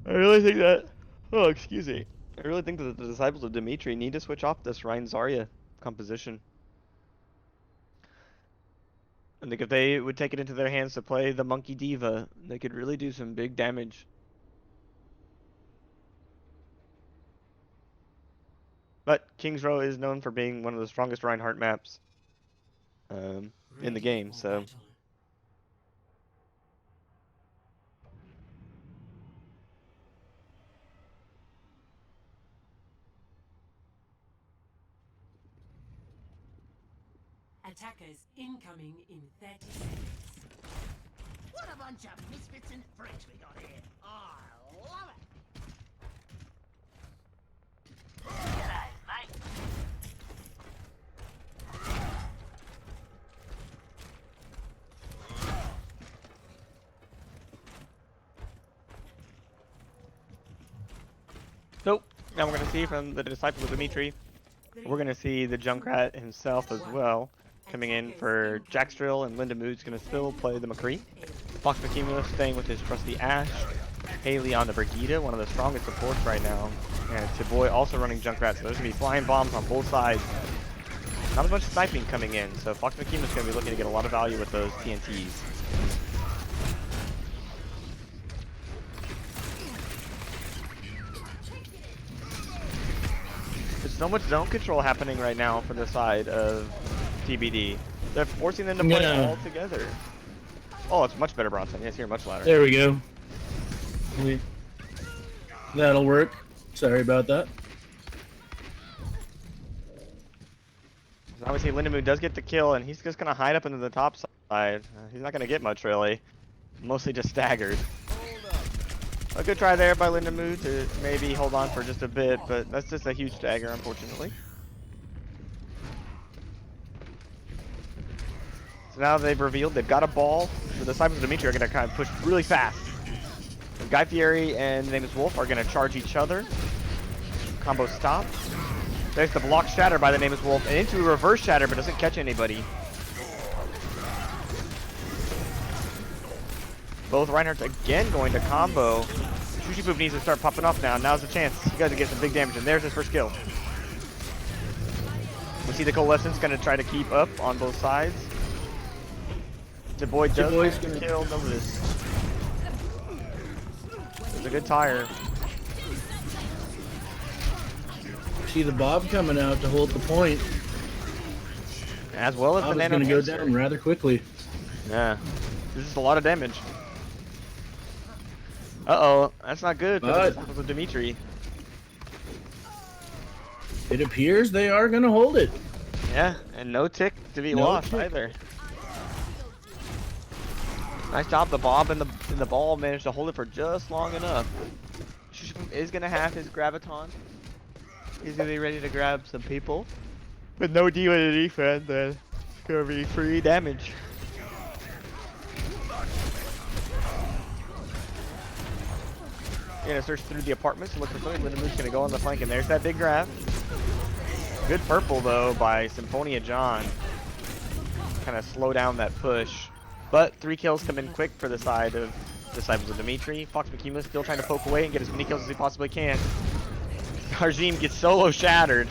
I really think that. Oh, excuse me. I really think that the Disciples of Dmitri need to switch off this Ryan Zarya composition. I think if they would take it into their hands to play the Monkey Diva, they could really do some big damage. But King's Row is known for being one of the strongest Reinhardt maps in the game, so. Attackers incoming in 30 seconds. What a bunch of misfits and freaks we got here. I love it. G'day, mate. Nope. Now we're going to see from the Disciples of Dmitri. We're going to see the Junkrat himself as well. Coming in for Jackstrill, and Lindemood's going to still play the McCree. Fox McKeemus staying with his trusty Ash. Haley on the Brigida, one of the strongest supports right now. And Tiboy also running Junkrat, so there's going to be flying bombs on both sides. Not as much sniping coming in, so Fox McKeemus going to be looking to get a lot of value with those TNTs. There's so much zone control happening right now for the side of TBD. They're forcing them to play all together. Oh, it's much better, Bronson. Yes, you're much louder. There we go. That'll work. Sorry about that. Obviously, Lindemood does get the kill, and he's just going to hide up into the top side. He's not going to get much, really. Mostly just staggered. A good try there by Lindemood to maybe hold on for just a bit, but that's just a huge stagger, unfortunately. So now they've revealed they've got a ball. The Disciples of Dmitri are going to kind of push really fast. And Guy Fieri and Nameless Wolf are going to charge each other. Combo stop. There's the block shatter by the Nameless Wolf, and into a reverse shatter, but doesn't catch anybody. Both Reinhardt's again going to combo. Sushi Poop needs to start popping off now. Now's the chance. You guys to get some big damage, and there's his first kill. We see the Coalescence going to try to keep up on both sides. The boy does get killed. Notice. It's a good tire. See the Bob coming out to hold the point. As well as the Nano. Going to go down rather quickly. Yeah. This is a lot of damage. Uh-oh. That's not good for the Disciples of Dmitri. It appears they are going to hold it. Yeah, and no tick to be lost either. Nice job, the Bob and the ball managed to hold it for just long enough. Is gonna have his graviton. He's gonna be ready to grab some people. With no D with a defense, then it's gonna be free damage. gonna search through the apartments and look for something. Lindamoon's gonna go on the flank, and there's that big grab. Good purple though by Symphonia John. Kind of slow down that push. But 3 kills come in quick for the side of Disciples of Dmitri. Fox McCumulus still trying to poke away and get as many kills as he possibly can. Darjeem gets solo shattered.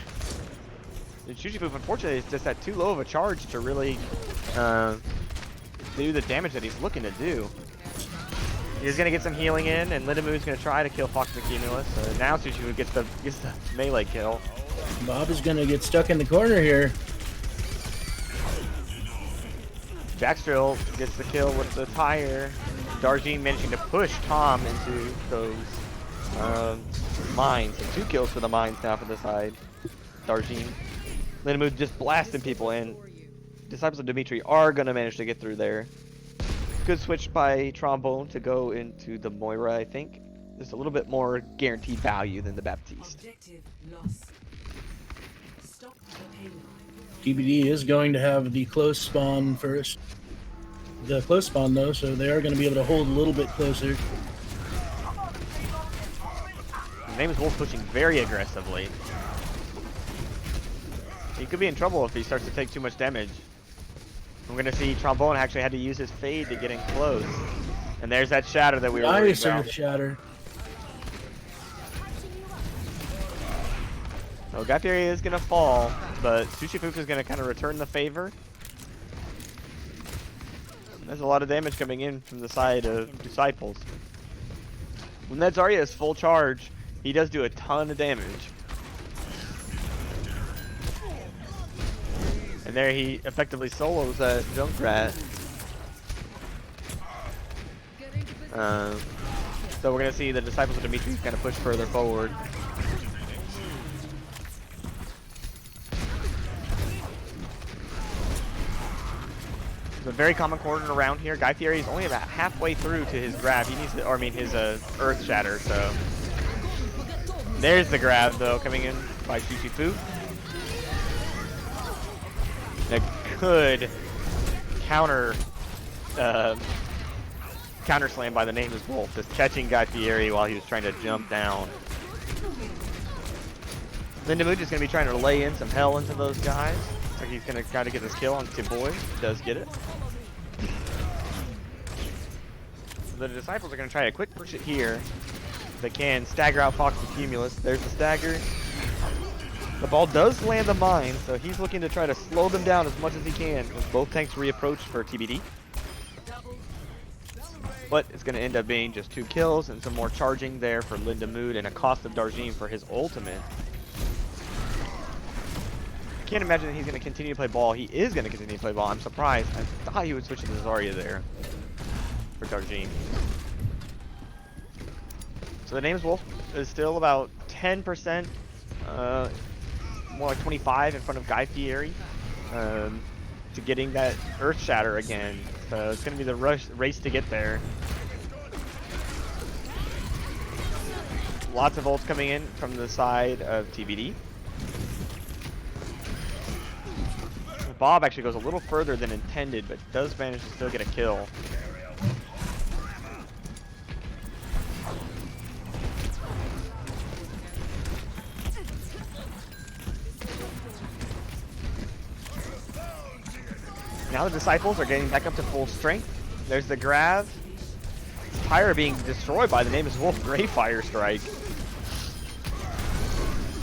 And Shushifu, unfortunately, is just at too low of a charge to really do the damage that he's looking to do. He's gonna get some healing in, and Lindamoon's gonna try to kill Fox McCumulus. So now Shushifu gets the melee kill. Bob is gonna get stuck in the corner here. Jackstrill gets the kill with the tire. Darjeem managing to push Tom into those mines. And 2 kills for the mines now for the side. Darjeem. Lindamoon just blasting people in. Disciples of Dmitri are going to manage to get through there. Good switch by Trombone to go into the Moira, I think. Just a little bit more guaranteed value than the Baptiste. Objective lost. Stop the payload. TBD is going to have the close spawn first. The close spawn though, so they are going to be able to hold a little bit closer. His name is Wolf, pushing very aggressively. He could be in trouble if he starts to take too much damage. We're going to see Trombone actually had to use his fade to get in close. And there's that shatter that we were worried Nice about. Earth Shatter. So Guy Fieri is going to fall, but Sushifuku is going to kind of return the favor. There's a lot of damage coming in from the side of Disciples. When that Zarya is full charge, he does do a ton of damage. And there he effectively solos that Junkrat. So we're going to see the Disciples of Dmitri kind of push further forward. It's a very common corner around here. Guy Fieri is only about halfway through to his grab. He needs to, or I mean his Earth Shatter, so. There's the grab though, coming in by Sushifu. That could counter slam by the name is Wolf, just catching Guy Fieri while he was trying to jump down. Lindamoon is going to be trying to lay in some hell into those guys. Looks like he's going to try to get this kill on Tiboy. Does get it. So the Disciples are going to try a quick push it here. If they can stagger out Fox and Cumulus. There's the stagger. The ball does land the mine, so he's looking to try to slow them down as much as he can as both tanks reapproach for TBD. But it's going to end up being just 2 kills and some more charging there for Lindamoon and a cost of Darjeem for his ultimate. I can't imagine that he's going to continue to play ball. He is going to continue to play ball. I'm surprised. I thought he would switch to Zarya there for Darjeem. So the name's Wolf is still about 10%, more like 25 in front of Guy Fieri to getting that Earth Shatter again. So it's going to be the race to get there. Lots of ults coming in from the side of TBD. Bob actually goes a little further than intended, but does manage to still get a kill. Now the Disciples are getting back up to full strength. There's the grab. Pyre being destroyed by the name is Wolf Grey Fire Strike.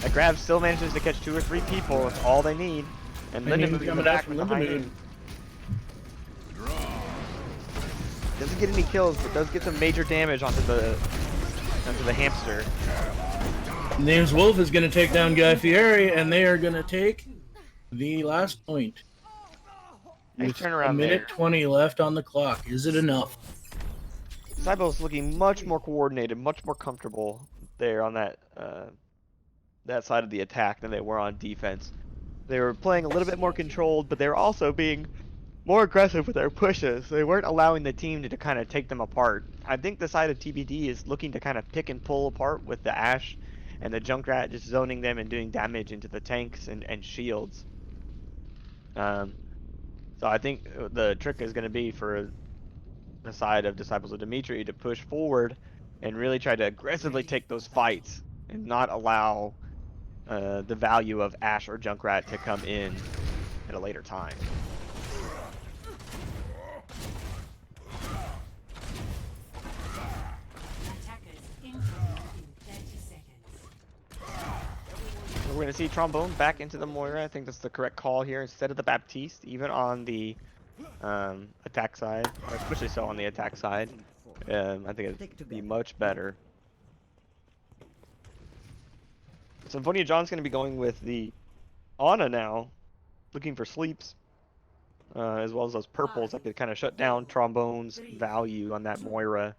That grab still manages to catch 2 or 3 people. That's all they need. And Lindamoon coming back with behind him. Doesn't get any kills, but does get some major damage onto the hamster. Name's Wolf is going to take down Guy Fieri, and they are going to take the last point. Nice turnaround. A minute 20 left on the clock. Is it enough? Disciples looking much more coordinated, much more comfortable there on that that side of the attack than they were on defense. They were playing a little bit more controlled, but they were also being more aggressive with their pushes. They weren't allowing the team to kind of take them apart. I think the side of TBD is looking to kind of pick and pull apart with the Ashe and the Junkrat, just zoning them and doing damage into the tanks and shields. So I think the trick is going to be for the side of Disciples of Dmitri to push forward and really try to aggressively take those fights and not allow the value of Ashe or Junkrat to come in at a later time. We're going to see Trombone back into the Moira. I think that's the correct call here instead of the Baptiste, even on the attack side, or especially so on the attack side. I think it'd be much better. Symphonia John's going to be going with the Ana now, looking for sleeps, as well as those purples that could kind of shut down Trombone's value on that Moira.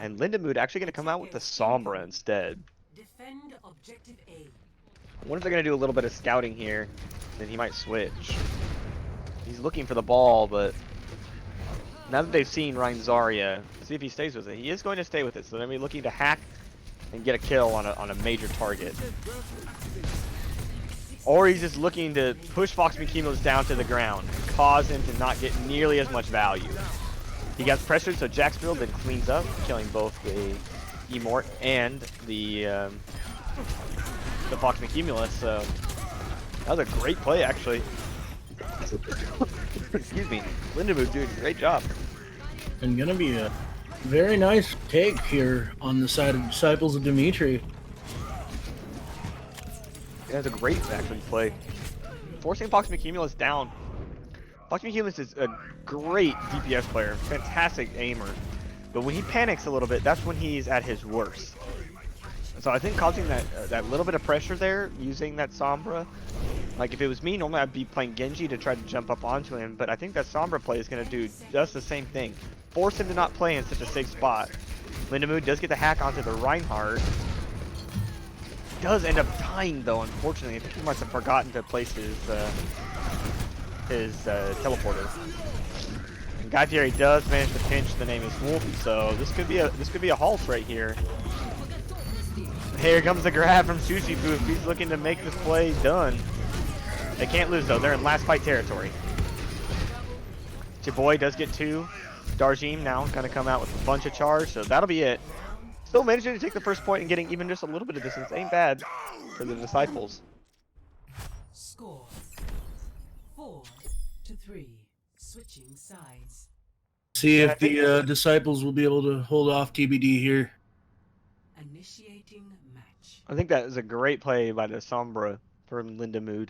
And Lindamood actually going to come out with the Sombra instead. Defend objective A. I wonder if they're going to do a little bit of scouting here, then he might switch. He's looking for the ball, but now that they've seen Rein Zarya, see if he stays with it. He is going to stay with it, so they're going to be looking to hack and get a kill on a major target. Or he's just looking to push Fox McKeemus down to the ground, cause him to not get nearly as much value. He gets pressured, so Jacksfield then cleans up, killing both the Emort and the Fox McKeemus. So that was a great play, actually. Excuse me. Lindamood doing a great job. And gonna be a very nice take here on the side of Disciples of Dmitri. That's a great actually play. Forcing Fox McKeemus down. Fox McKeemus is a great DPS player, fantastic aimer. But when he panics a little bit, that's when he's at his worst. So I think causing that little bit of pressure there, using that Sombra, like if it was me, normally I'd be playing Genji to try to jump up onto him, but I think that Sombra play is going to do just the same thing. Force him to not play in such a safe spot. Lindamood does get the hack onto the Reinhardt. Does end up dying though, unfortunately. I think he must have forgotten to place his teleporter. And Guy Fieri does manage to pinch the name is Wolf, so this could be a halt right here. Here comes the grab from Sushi Booth. He's looking to make this play done. They can't lose though. They're in last fight territory. Chiboy does get 2. Darjeem now gonna come out with a bunch of charge, so that'll be it. Still managing to take the first point and getting even just a little bit of distance. Ain't bad for the Disciples. Score 4-3. Switching sides. See if the Disciples will be able to hold off TBD here. Initiating match. I think that is a great play by the Sombra from Lindamood.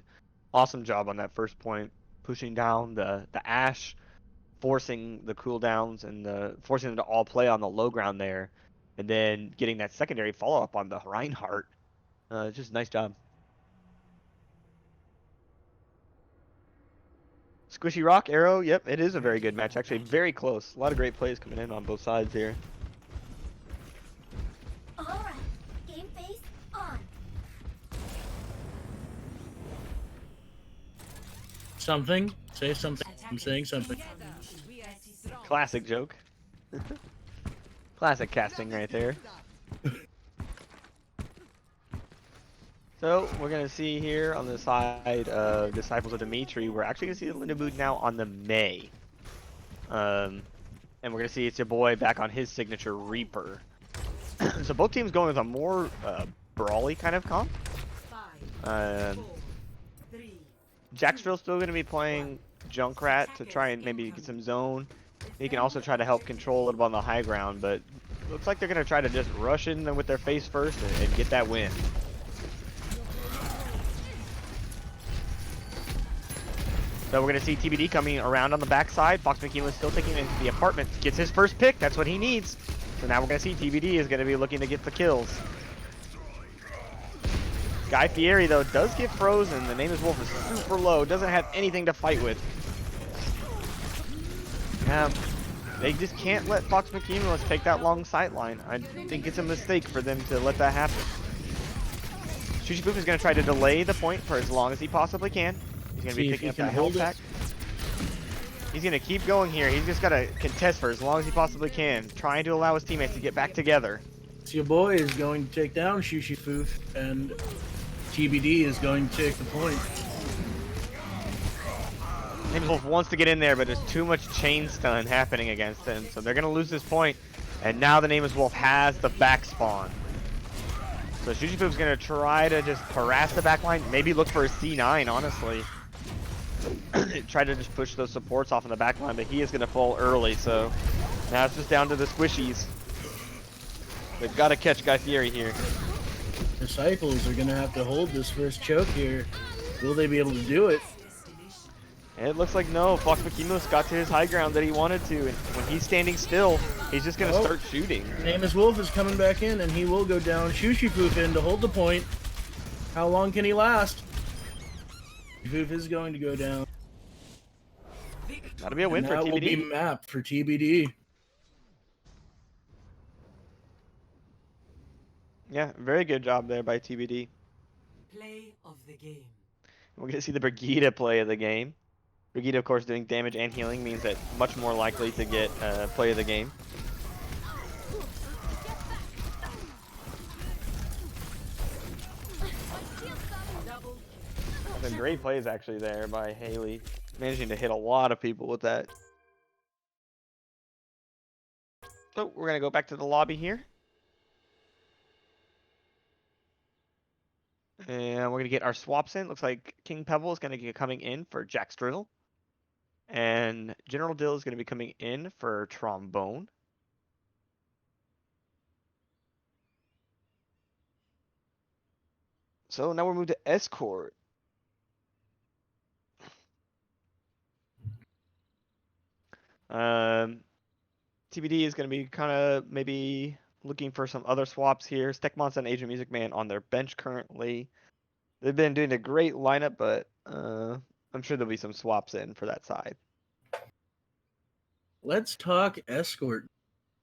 Awesome job on that first point, pushing down the Ashe, forcing the cooldowns and forcing them to all play on the low ground there, and then getting that secondary follow up on the Reinhardt. Just nice job. Squishy Rock, Arrow, yep, it is a very good match. Actually, very close. A lot of great plays coming in on both sides here. All right, game face on. Something? Say something. I'm saying something. Classic joke. Classic casting right there. So we're gonna see here on the side of Disciples of Dmitri, we're actually gonna see the Lindamood now on the Mei. And we're gonna see it's your boy back on his signature Reaper. So both teams going with a more brawly kind of comp. Jacksfield's still gonna be playing Junkrat to try and maybe get some zone. He can also try to help control a little bit on the high ground, but looks like they're gonna try to just rush in with their face first and get that win. So we're going to see TBD coming around on the backside. Fox McKeemus still taking it into the apartment. Gets his first pick. That's what he needs. So now we're going to see TBD is going to be looking to get the kills. Guy Fieri, though, does get frozen. The name is Wolf is super low. Doesn't have anything to fight with. They just can't let Fox McKeemus take that long sightline. I think it's a mistake for them to let that happen. Shushiboop is going to try to delay the point for as long as he possibly can. He's going to be picking up that health pack. He's going to keep going here. He's just got to contest for as long as he possibly can, trying to allow his teammates to get back together. So your boy is going to take down Shushifoof, and TBD is going to take the point. Wolf wants to get in there, but there's too much chain stun happening against him, so they're going to lose this point. And now the Nameless Wolf has the back spawn. So Shushifu's going to try to just harass the back line. Maybe look for a C9, honestly. Try to just push those supports off in the back line, but he is going to fall early. So now it's just down to the squishies. They've got to catch Guy Fieri here. Disciples are going to have to hold this first choke here. Will they be able to do it? And it looks like no. Fox Makimos got to his high ground that he wanted to, and when he's standing still, he's just going to start shooting. Nameless Wolf is coming back in, and he will go down. Shushifu in to hold the point. How long can he last? Foof is going to go down. That'll be a win for That will be TBD. map for TBD. Yeah, very good job there by TBD. Play of the game. We're going to see the Brigida play of the game. Brigida, of course, doing damage and healing means that much more likely to get play of the game. Some great plays actually there by Haley, managing to hit a lot of people with that. So we're gonna go back to the lobby here. And we're gonna get our swaps in. Looks like King Pebble is gonna get coming in for Jack's Drizzle. And General Dill is gonna be coming in for Trombone. So now we're moved to Escort. TBD is gonna be kind of maybe looking for some other swaps here. Stekmonster and Asian Music Man on their bench currently. They've been doing a great lineup, but I'm sure there'll be some swaps in for that side. Let's talk Escort.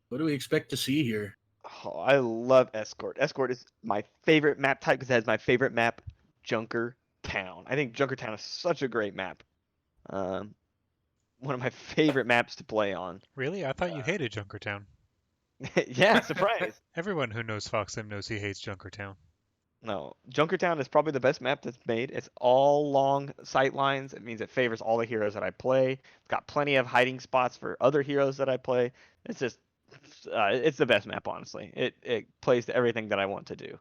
What do we expect to see here? Oh, I love Escort. Escort is my favorite map type because it has my favorite map, Junker Town. I think Junker Town is such a great map. One of my favorite maps to play on. Really? I thought you hated Junkertown. Yeah, surprise. Everyone who knows Foxim knows he hates Junkertown. No, Junkertown is probably the best map that's made. It's all long sight lines. It means it favors all the heroes that I play. It's got plenty of hiding spots for other heroes that I play. It's just, it's the best map, honestly. It plays to everything that I want to do.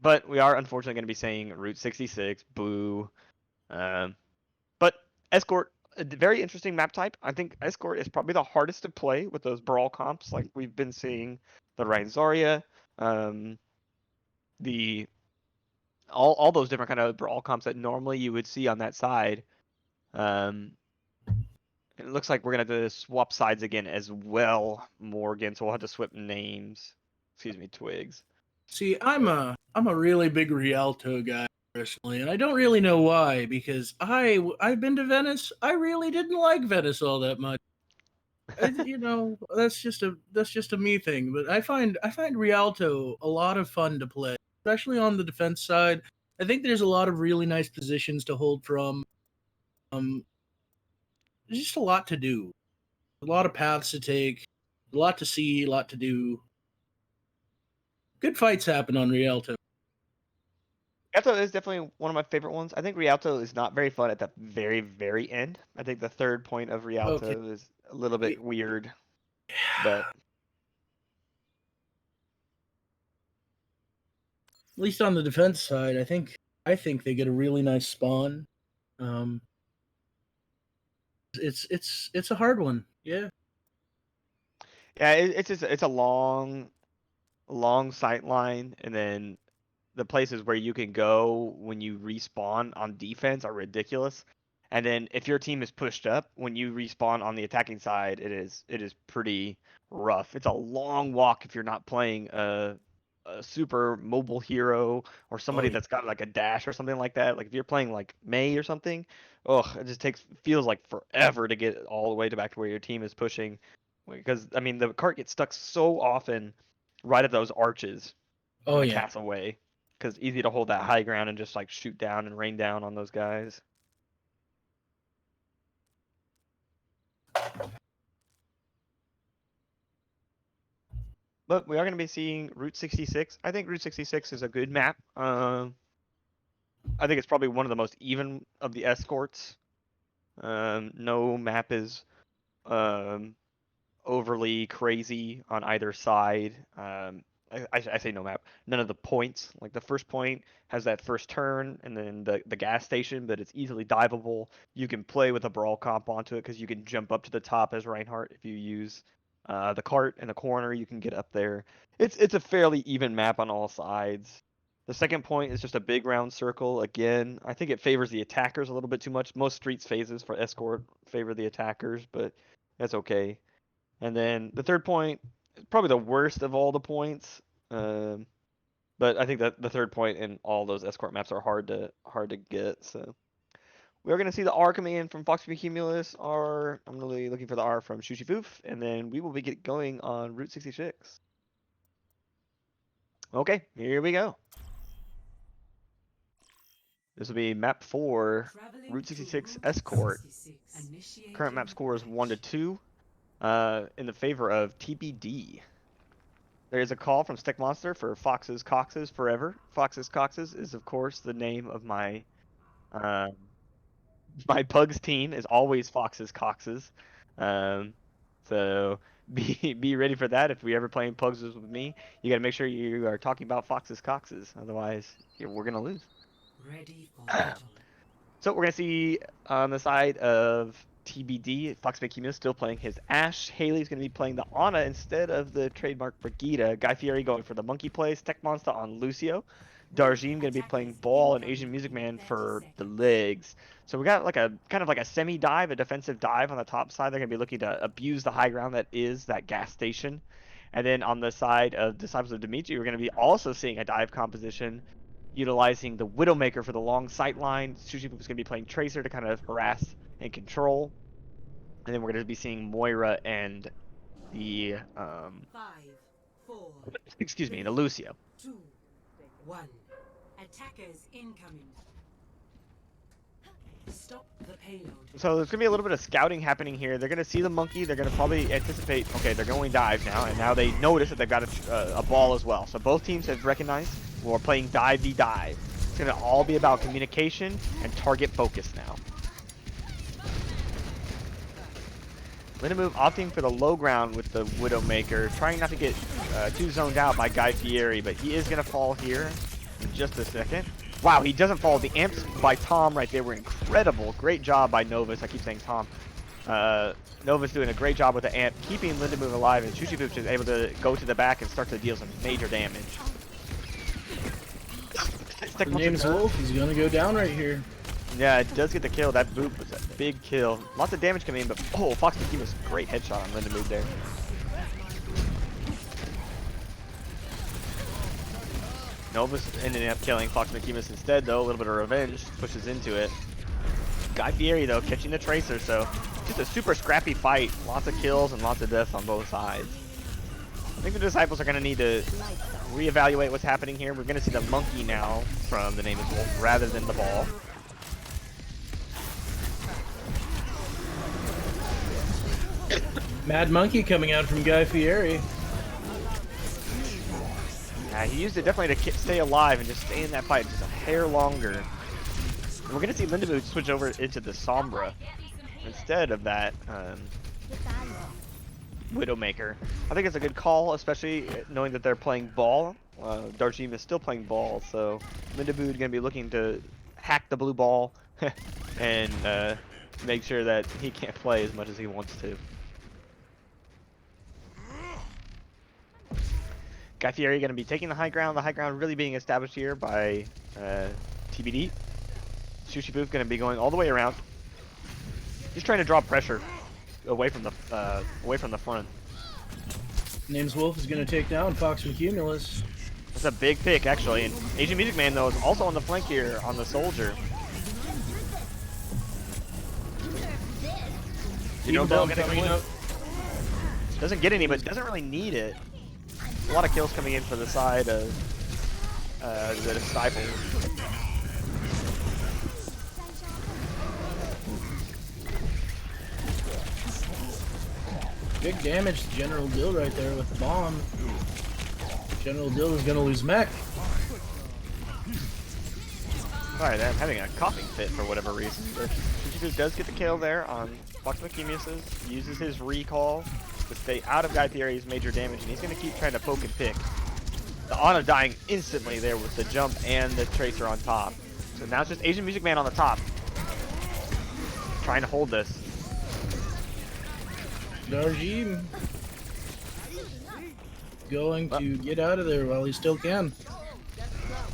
But we are unfortunately going to be saying Route 66, boo. But Escort, a very interesting map type. I think Escort is probably the hardest to play with those brawl comps, like we've been seeing the Rhine Zarya, the all those different kind of brawl comps that normally you would see on that side. It looks like we're gonna have to swap sides again as well, Morgan. So we'll have to swap names. Excuse me, Twigs. See, I'm a really big Rialto guy personally, and I don't really know why because I've been to Venice. I really didn't like Venice all that much. You know, that's just a me thing. But I find Rialto a lot of fun to play, especially on the defense side. I think there's a lot of really nice positions to hold from. There's just a lot to do, a lot of paths to take, a lot to see, a lot to do. Good fights happen on Rialto. Rialto is definitely one of my favorite ones. I think Rialto is not very fun at the very, very end. I think the third point of Rialto is a little bit weird, but at least on the defense side, I think they get a really nice spawn. It's a hard one. Yeah. yeah, it's a long sight line, and then the places where you can go when you respawn on defense are ridiculous. And then if your team is pushed up, when you respawn on the attacking side, it is pretty rough. It's a long walk if you're not playing a super mobile hero or somebody that's got like a dash or something like that. Like if you're playing like May or something, it just feels like forever to get all the way to back to where your team is pushing. Because I mean the cart gets stuck so often right at those arches in the castle way. Because easy to hold that high ground and just like shoot down and rain down on those guys. But we are going to be seeing Route 66. I think Route 66 is a good map. I think it's probably one of the most even of the escorts. No map is overly crazy on either side. I say no map. None of the points. Like the first point has that first turn, and then the gas station, but it's easily diveable. You can play with a brawl comp onto it because you can jump up to the top as Reinhardt if you use the cart in the corner. You can get up there. It's a fairly even map on all sides. The second point is just a big round circle. Again, I think it favors the attackers a little bit too much. Most streets phases for escort favor the attackers, but that's okay. And then the third point is probably the worst of all the points. But I think that the third point in all those escort maps are hard to get. So we're gonna see the R coming in from Fox Cumulus. R. I'm really looking for the R from Shushi Foof, and then we will be going on Route 66. Okay, here we go. This will be map 4, Route 66 Escort. Current map score is 1-2 in the favor of TBD. There is a call from Stick Monster for Fox's Coxes Forever. Fox's Coxes is, of course, the name of my my Pugs team is always Fox's Coxes. So be ready for that. If we ever playing Pugs with me, you got to make sure you are talking about Fox's Coxes. Otherwise, we're gonna lose. Ready for battle. So we're gonna see on the side of TBD, Fox Cumulus still playing his Ashe. Haley's gonna be playing the Ana instead of the trademark Brigida. Guy Fieri going for the monkey plays. Tech Monster on Lucio. Darjeem gonna be playing Ball and Asian Music Man for the legs. So we got like a kind of like a semi-dive, a defensive dive on the top side. They're gonna be looking to abuse the high ground that is that gas station. And then on the side of Disciples of Dmitri, we're gonna be also seeing a dive composition, utilizing the Widowmaker for the long sight line. Sushi Poop is going to be playing Tracer to kind of harass and control. And then we're going to be seeing Moira and the 5, 4, excuse me, the Lucio. 2, 1. Attackers incoming. Stop the payload. So there's going to be a little bit of scouting happening here. They're going to see the monkey. They're going to probably anticipate, okay, they're going dive now. And now they notice that they've got a ball as well. So both teams have recognized we're playing dive v dive. It's going to all be about communication and target focus now. Linamove opting for the low ground with the Widowmaker, trying not to get too zoned out by Guy Fieri, but he is going to fall here in just a second. Wow, he doesn't fall. The amps by Tom right there were incredible. Great job by Novus. I keep saying Tom. Novus doing a great job with the amp, keeping Linamove alive, and Chuchi Booch is able to go to the back and start to deal some major damage. The name's Wolf. He's gonna go down right here. Yeah, it does get the kill. That boop was a big kill. Lots of damage coming in, but oh, Fox was a great headshot on Linamove there. Novus ended up killing Fox McKemus instead, though. A little bit of revenge pushes into it. Guy Fieri, though, catching the Tracer, so just a super scrappy fight. Lots of kills and lots of deaths on both sides. I think the Disciples are going to need to reevaluate what's happening here. We're going to see the monkey now from the name is Wolf rather than the ball. Mad Monkey coming out from Guy Fieri. He used it definitely to stay alive and just stay in that fight just a hair longer. And we're going to see Lindaboot switch over into the Sombra instead of that Widowmaker. I think it's a good call, especially knowing that they're playing ball. Darjeem is still playing ball, so Lindaboot is going to be looking to hack the blue ball and make sure that he can't play as much as he wants to. Guy Fieri going to be taking the high ground really being established here by TBD. Sushi Booth going to be going all the way around. Just trying to draw pressure away from the front. Name's Wolf is going to take down Fox McCumulus. That's a big pick, actually. And Asian Music Man, though, is also on the flank here on the Soldier. You know, doesn't get any, but doesn't really need it. A lot of kills coming in for the side of the Disciples. Big damage to General Dill right there with the bomb. General Dill is going to lose mech. Alright, I'm having a coughing fit for whatever reason. But Shichibu does get the kill there on Fox McKemus. Uses his recall to stay out of Guy Fieri's major damage, and he's going to keep trying to poke and pick. The Ana dying instantly there with the jump and the Tracer on top. So now it's just Asian Music Man on the top. Trying to hold this. Darjeem going to get out of there while he still can.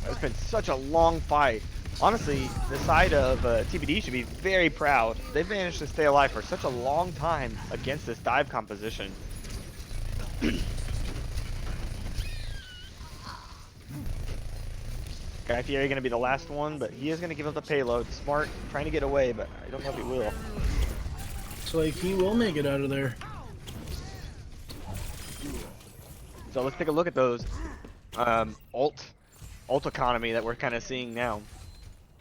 It's been such a long fight. Honestly, the side of TBD should be very proud. They've managed to stay alive for such a long time against this dive composition. Guy Fieri going to be the last one, but he is going to give up the payload. Smart, trying to get away, but I don't know if he will. Looks like he will make it out of there. So let's take a look at those ult economy that we're kind of seeing now.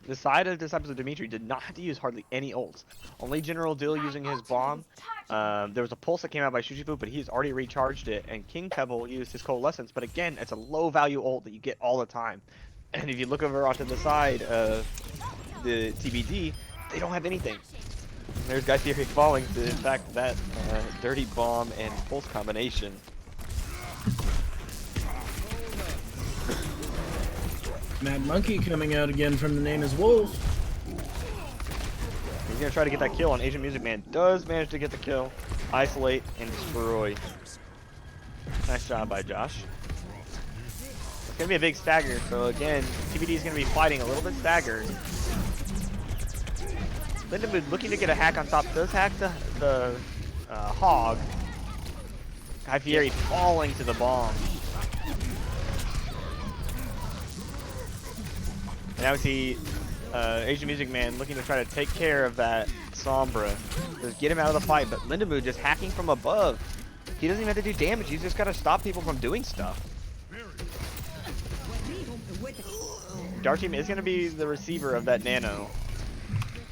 The side of Disciples of Dmitri did not have to use hardly any ults. Only General Dill using his bomb. There was a pulse that came out by Shushifu, but he's already recharged it. And King Pebble used his Coalescence, but again, it's a low value ult that you get all the time. And if you look over onto the side of the TBD, they don't have anything. There's Guy Fieri falling to, in fact, that dirty bomb and pulse combination. Mad Monkey coming out again from the name is Wolf. He's gonna try to get that kill on Asian Music Man. Does manage to get the kill, isolate, and destroy. Nice job by Josh. It's gonna be a big stagger, so again, TBD is gonna be fighting a little bit staggered. Lindenwood looking to get a hack on top, does hack the hog. Guy Fieri falling to the bomb. And now we see Asian Music Man looking to try to take care of that Sombra. Just get him out of the fight, but Lindenwood just hacking from above. He doesn't even have to do damage, he's just got to stop people from doing stuff. Darteam is going to be the receiver of that nano.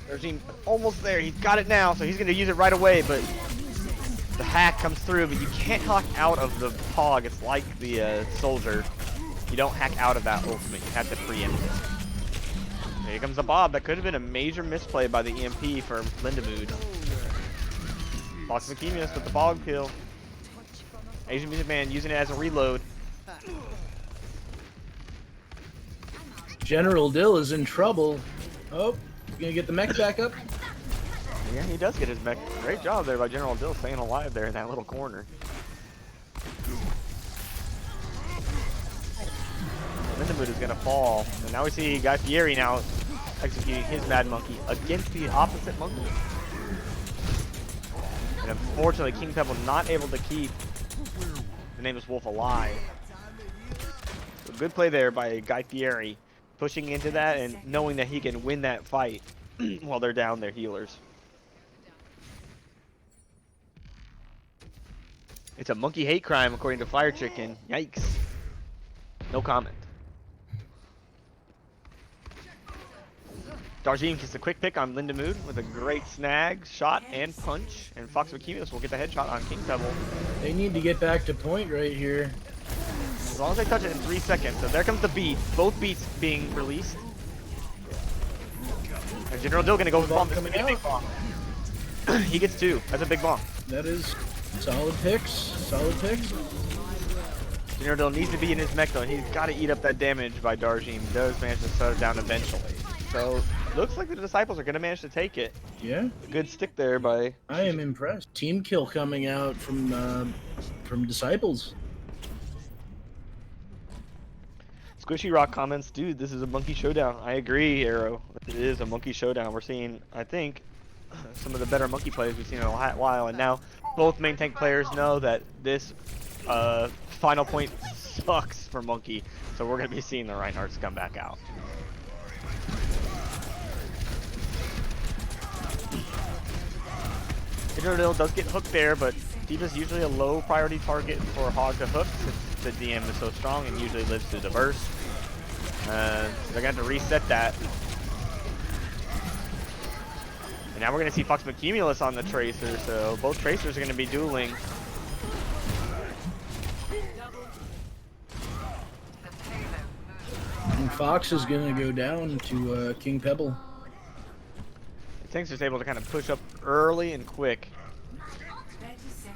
Darteam almost there, he's got it now, so he's going to use it right away, but the hack comes through, but you can't hack out of the hog. It's like the soldier. You don't hack out of that ultimate, you have to preempt it. Here comes the Bob. That could have been a major misplay by the EMP for Lindenwood. Fox McKeemius with the bog kill. Asian Music Man using it as a reload. General Dill is in trouble. Oh, gonna get the mech back up. Yeah, he does get his mech. Great job there by General Dill staying alive there in that little corner. Lindenwood is gonna fall. And now we see Guy Fieri now executing his Mad Monkey against the opposite monkey. And unfortunately, King Pebble not able to keep the Nameless Wolf alive. So good play there by Guy Fieri, pushing into that and knowing that he can win that fight while they're down their healers. It's a monkey hate crime according to Fire Chicken. Yikes. No comment. Darjeem gets a quick pick on Lindenwood with a great snag, shot, and punch. And Fox McKeemius will get the headshot on King Pebble. They need to get back to point right here. As long as they touch it in 3 seconds. So there comes the beat. Both beats being released. And General Dill gonna go with the bomb. This is gonna be a big bomb. He gets 2. That's a big bomb. That is solid picks. Solid picks. General Dill needs to be in his mech though. He's got to eat up that damage by Darjeem. Does manage to shut it down eventually. So looks like the Disciples are gonna manage to take it. Yeah. A good stick there by. I am impressed. Team kill coming out from Disciples. Squishy Rock comments, dude, this is a monkey showdown. I agree, Arrow. It is a monkey showdown. We're seeing, I think, some of the better monkey plays we've seen in a while, and now both main tank players know that this final point sucks for monkey, so we're going to be seeing the Reinhardts come back out. Hydrodil does get hooked there, but D.Va's usually a low priority target for Hog to hook since the DM is so strong and usually lives to diverse. They're going to have to reset that. And now we're going to see Fox McCumulus on the Tracer, so both Tracers are going to be dueling. And Fox is going to go down to King Pebble. Tank's just able to kind of push up early and quick.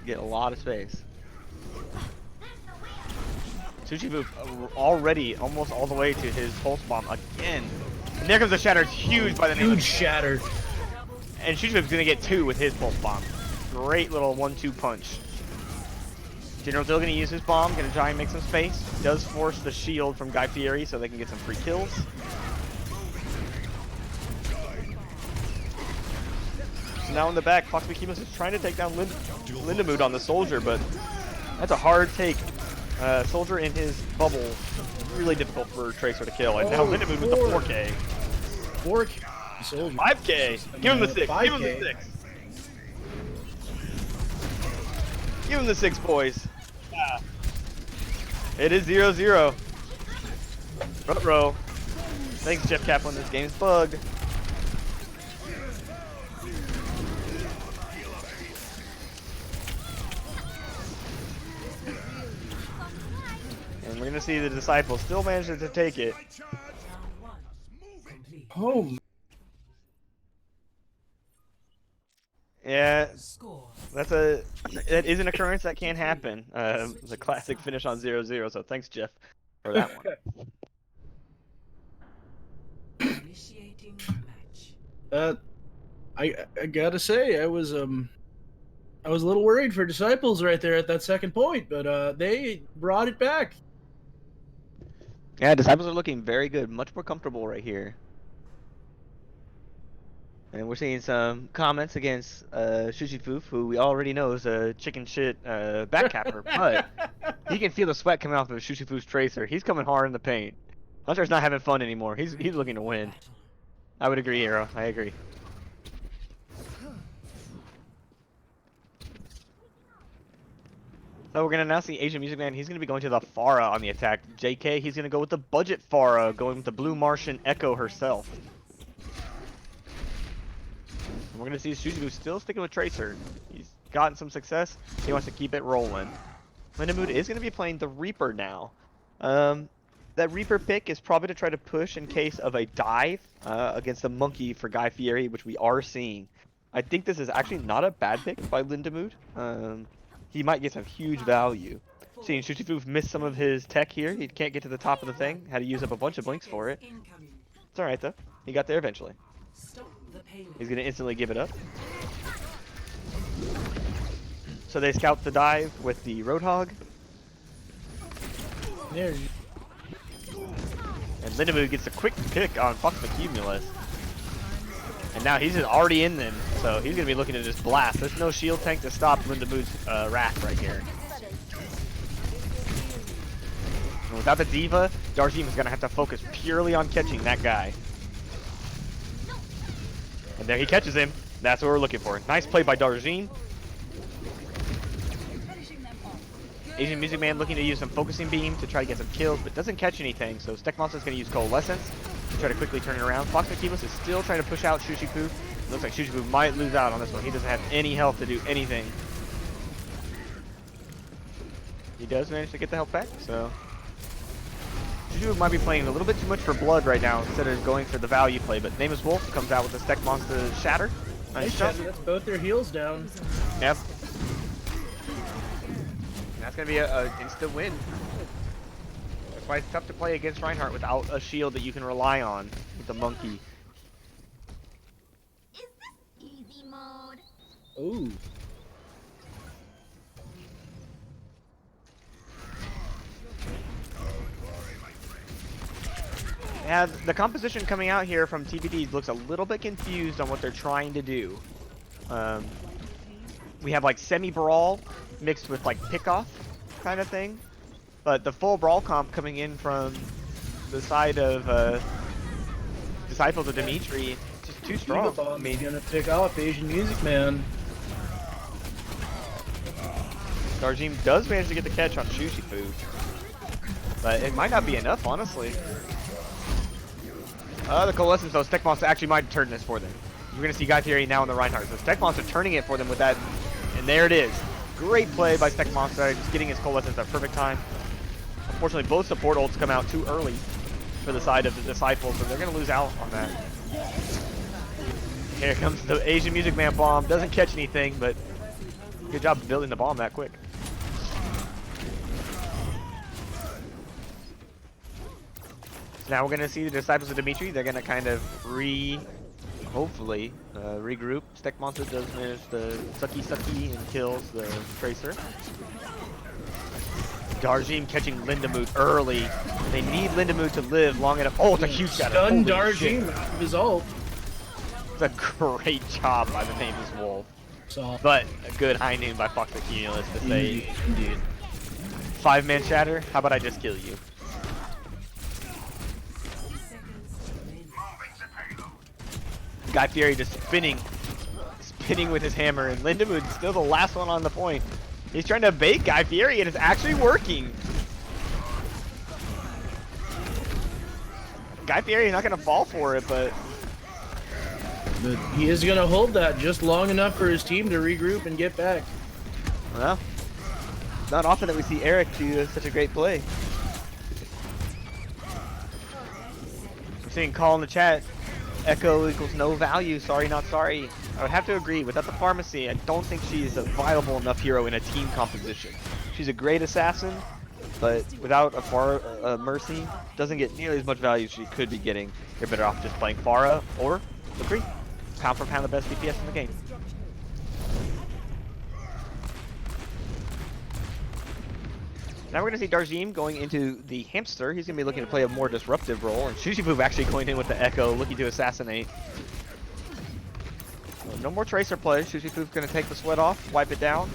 get a lot of space. Sushi move already almost all the way to his pulse bomb again. And there comes the shatter. It's huge by the name Huge of shatter. And Shujimov's gonna get 2 with his pulse bomb. Great little 1-2 punch. General Dill gonna use his bomb, gonna try and make some space. Does force the shield from Guy Fieri so they can get some free kills. So now in the back, Fox Mikimos is trying to take down Lindamood on the soldier, but that's a hard take. Soldier in his bubble, really difficult for Tracer to kill. And now Lindamood with the 4K. 4K. Soldier. 5K. Give him the 6. 5K. Give him the 6. Give him the 6, boys. Yeah. It is 0-0. Front row. Thanks, Jeff Kaplan. This game's bugged. And we're gonna see the Disciples still managing to take it. Oh. Yeah, Score. that is an occurrence that can happen. The classic finish on 0-0. So thanks, Jeff, for that one. Initiating match. I gotta say, I was a little worried for Disciples right there at that second point, but they brought it back. Yeah, Disciples are looking very good, much more comfortable right here. And we're seeing some comments against Shushifoof, who we already know is a chicken shit backcapper, but he can feel the sweat coming off of Shushifoof's Tracer. He's coming hard in the paint. Hunter's not having fun anymore. He's looking to win. I would agree, Hero. I agree. So we're going to now see Asian Music Man. He's going to be going to the Pharah on the attack. JK, he's going to go with the budget Pharah, going with the Blue Martian Echo herself. And we're going to see Shushifu still sticking with Tracer. He's gotten some success. He wants to keep it rolling. Lindamood is going to be playing the Reaper now. That Reaper pick is probably to try to push in case of a dive against the Monkey for Guy Fieri, which we are seeing. I think this is actually not a bad pick by Lindamood. He might get some huge value. Seeing Shushifu miss some of his tech here. He can't get to the top of the thing. Had to use up a bunch of blinks for it. It's alright though. He got there eventually. He's going to instantly give it up. So they scout the dive with the Roadhog. There. And Lindamood gets a quick pick on Fox Accumulus. And now he's already in them, so he's going to be looking to just blast. There's no shield tank to stop Lindamood's wrath right here. And without the Diva, Darjeem is going to have to focus purely on catching that guy. And there he catches him. That's what we're looking for. Nice play by Darjeem. Asian Music Man looking to use some focusing beam to try to get some kills, but doesn't catch anything. So Stekmonster is going to use Coalescence to try to quickly turn it around. Fox Makibus is still trying to push out Shushifu. Looks like Shushifu might lose out on this one. He doesn't have any health to do anything. He does manage to get the health back, so Shushifu might be playing a little bit too much for blood right now instead of going for the value play. But Nameless Wolf comes out with the Stekmonster Shatter. Nice jump. That's both their heels down. Yep. That's going to be an instant win. That's why it's tough to play against Reinhardt without a shield that you can rely on with the Monkey. Is this easy mode? Ooh. Yeah, the composition coming out here from TBD looks a little bit confused on what they're trying to do. We have like semi-brawl mixed with like pick-off kind of thing. But the full brawl comp coming in from the side of Disciples of Dmitri, just too strong. I mean, gonna pick off Asian Music Man. Darjeem does manage to get the catch on Shushifu, but it might not be enough, honestly. The Coalescence though, Stekmonster actually might turn this for them. You're gonna see Guy Fieri now in the Reinhardt. So Stekmonster turning it for them with that, and there it is. Great play by Stekmonster, just getting his Coalescence at perfect time. Unfortunately, both support ults come out too early for the side of the Disciples, so they're gonna lose out on that. Here comes the Asian Music Man bomb. Doesn't catch anything, but Good job building the bomb that quick. So now we're gonna see the Disciples of Dmitri. They're gonna kind of hopefully regroup. Steck Monster does manage the sucky and kills the Tracer. Darjeem catching Lindamood early. They need Lindamood to live long enough. Oh, it's a huge shadow. Stun Holy Darjeem shit. with his ult. It's a great job by the Nameless Wolf. So, But a good high noon by Fox the Cumulus to say, indeed. 5-man shatter, how about I just kill you? Guy Fieri just spinning with his hammer, and Lindamood's still the last one on the point. He's trying to bait Guy Fieri, and it's actually working. Guy Fieri is not going to fall for it, but He is going to hold that just long enough for his team to regroup and get back. well, it's not often that we see Eric do such a great play. We're seeing call in the chat, Echo equals no value, sorry not sorry. I would have to agree, without the pharmacy, I don't think she's a viable enough hero in a team composition. She's a great assassin, but without a Mercy, doesn't get nearly as much value as she could be getting. You're better off just playing Pharah or McCree. Pound for pound the best DPS in the game. Now we're going to see Darjeem going into the Hamster. He's going to be looking to play a more disruptive role, and Shushifu actually going in with the Echo, looking to assassinate. Well, no more Tracer play. Shushifu's going to take the sweat off, wipe it down.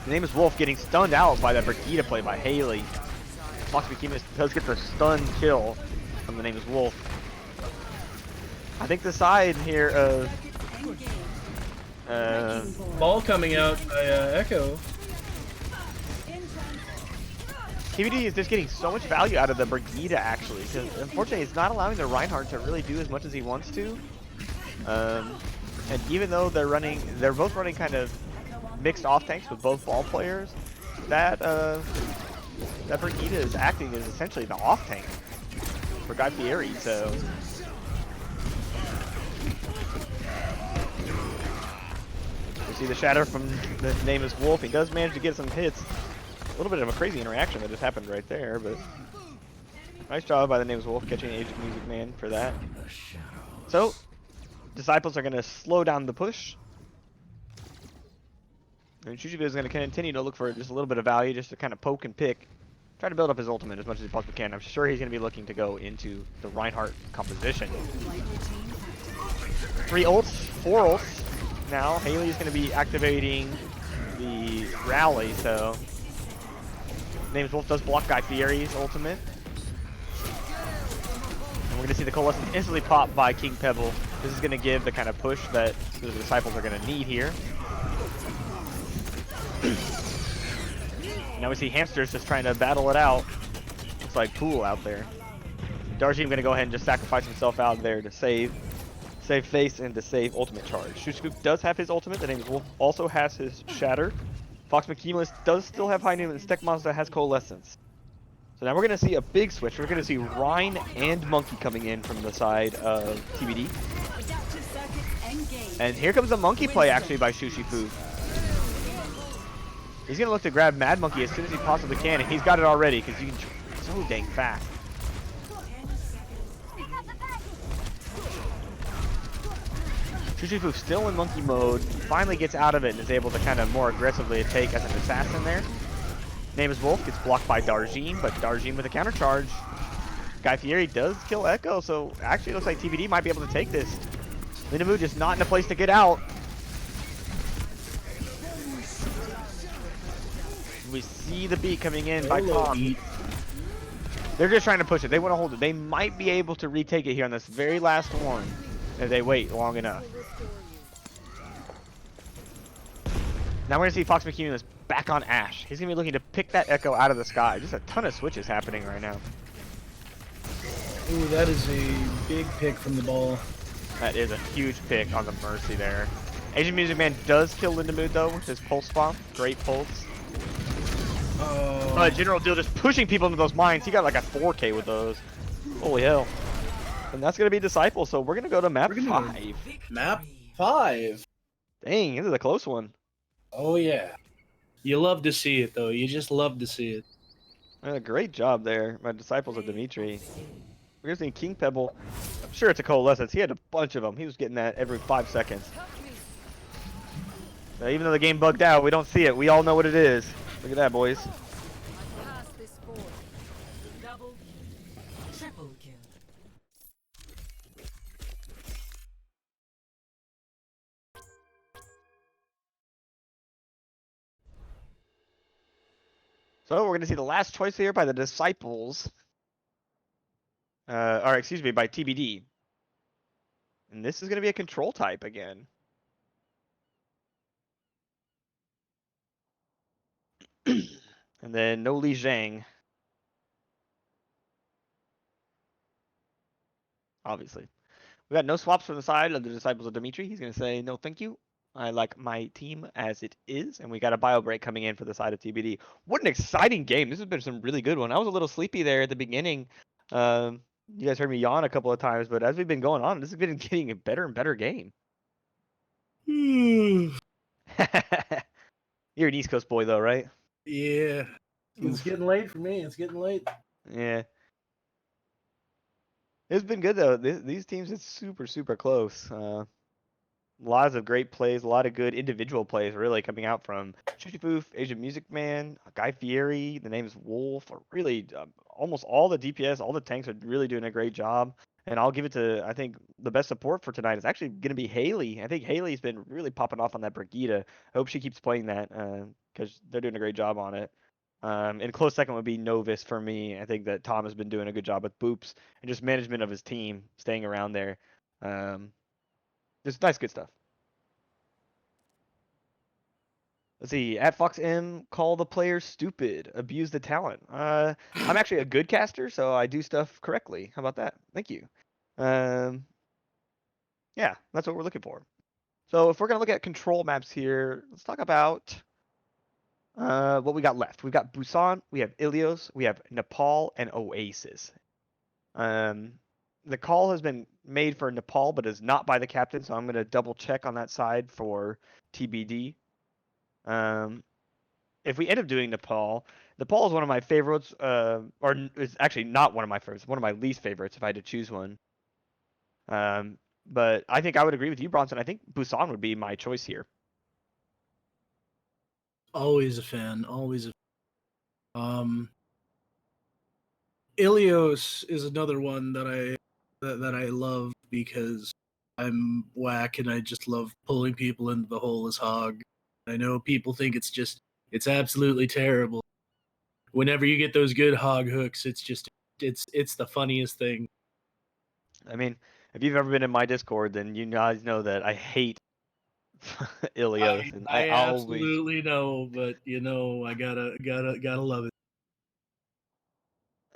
The name is Wolf, getting stunned out by that Brigida play by Haley. Fox Behemoth does get the stun kill from the name is Wolf. I think the side here of Ball coming out by Echo. TBD is just getting so much value out of the Brigida actually, because unfortunately it's not allowing the Reinhardt to really do as much as he wants to. And even though they're both running kind of mixed off tanks with both ball players, that Brigida is acting as essentially the off tank for Guy Fieri. So we see the shatter from the name is Wolf. He does manage to get some hits. A little bit of a crazy interaction that just happened right there, but nice job by the name is Wolf catching Aged Music Man for that. So Disciples are going to slow down the push. And Shushifu is going to continue to look for just a little bit of value, just to kind of poke and pick. Try to build up his ultimate as much as he possibly can. I'm sure he's going to be looking to go into the Reinhardt composition. 3 ults, 4 ults. Now Haley is going to be activating the rally, so Names Wolf does block Guy Fieri's ultimate. And we're going to see the Coalescence instantly pop by King Pebble. This is going to give the kind of push that the Disciples are going to need here. Now we see Hamsters just trying to battle it out. Looks like Pool out there. Darjeem going to go ahead and just sacrifice himself out there to save face and to save ultimate charge. Shushifu does have his ultimate. The name is Wolf also has his Shatter. Fox McKeemus does still have High Noon, and Steck Monster has Coalescence. So now we're going to see a big switch. We're going to see Rhine and Monkey coming in from the side of TBD. And here comes a Monkey play actually by Shushifu. He's going to look to grab Mad Monkey as soon as he possibly can, and he's got it already because you can so dang fast. Shushifu still in Monkey mode, finally gets out of it and is able to kind of more aggressively take as an assassin there. Name is Wolf, gets blocked by Darjeem, but Darjeem with a counter charge. Guy Fieri does kill Echo, so actually it looks like TBD might be able to take this. Lindamood just not in a place to get out. We see the beat coming in by Tom. They're just trying to push it. They want to hold it. They might be able to retake it here on this very last one if they wait long enough. Now we're going to see Fox McKeemus back on Ash. He's going to be looking to pick that Echo out of the sky. Just a ton of switches happening right now. Ooh, that is a big pick from the ball. That is a huge pick on the Mercy there. Asian Music Man does kill Lindamood though with his pulse bomb. Great pulse. General Deal just pushing people into those mines. He got like a 4K with those. Holy hell. And that's going to be Disciple, so we're going to go to map We're gonna go 5. Map Victory. 5. Dang, this is a close one. Oh yeah. You love to see it though. You just love to see it. Great job there, my Disciples of Play Dmitri. of the game. We're going to see King Pebble. I'm sure it's a Coalescence. He had a bunch of them. He was getting that every 5 seconds. Now, even though the game bugged out, we don't see it. We all know what it is. Look at that, boys. Double kill. Triple kill. So we're going to see the last choice here by the Disciples. Or excuse me, by TBD. And this is going to be a control type again. And then no Li Zhang. Obviously. We got no swaps from the side of the Disciples of Dmitri. He's going to say, no, thank you. I like my team as it is. And we got a bio break coming in for the side of TBD. What an exciting game. This has been some really good one. I was a little sleepy there at the beginning. You guys heard me yawn a couple of times, but as we've been going on, this has been getting a better and better game. Yeah. You're an East Coast boy, though, right? It's Oof. getting late for me. It's getting late. Yeah. It's been good, though. These teams, it's super, super close. Lots of great plays, a lot of good individual plays really coming out from Shooty Foof, Asian Music Man, Guy Fieri, the name is Wolf. Really, almost all the DPS, all the tanks are really doing a great job. And I'll give it to, I think, the best support for tonight is actually going to be Haley. I think Haley's been really popping off on that Brigida. I hope she keeps playing that because they're doing a great job on it. And close second would be Novus for me. I think that Tom has been doing a good job with Boops and just management of his team, staying around there. Just nice, good stuff. Let's see. At Fox M, call the player stupid, abuse the talent. I'm actually a good caster, so I do stuff correctly. How about that? Thank you. Yeah, that's what we're looking for. So if we're gonna look at control maps here, let's talk about what we got left. We've got Busan, we have Ilios, we have Nepal, and Oasis. The call has been made for Nepal, but is not by the captain, so I'm going to double check on that side for TBD. If we end up doing Nepal is one of my favorites, or it's actually not one of my favorites, one of my least favorites if I had to choose one. But I think I would agree with you, Bronson. I think Busan would be my choice here. Always a fan. Always a Ilios is another one that I love because I'm whack and I just love pulling people into the hole as hog. I know people think it's absolutely terrible. Whenever you get those good hog hooks, it's the funniest thing. I mean, if you've ever been in my Discord, then you guys know that I hate Ilios, and I always absolutely know, but I gotta love it.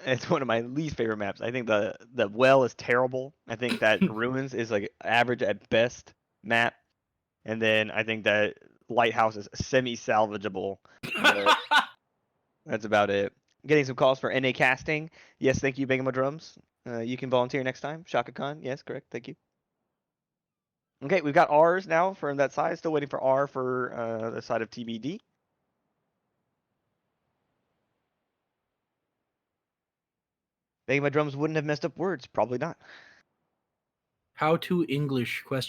It's one of my least favorite maps. I think the well is terrible. I think that ruins is like average at best map, and then I think that lighthouse is semi-salvageable. But that's about it. Getting some calls for NA casting. Yes, thank you, Bangama Drums. You can volunteer next time. Shaka Khan. Yes, correct. Thank you. Okay, we've got R's now from that side. Still waiting for R for the side of TBD. Bangama Drums wouldn't have messed up words. Probably not. How to English ? Let's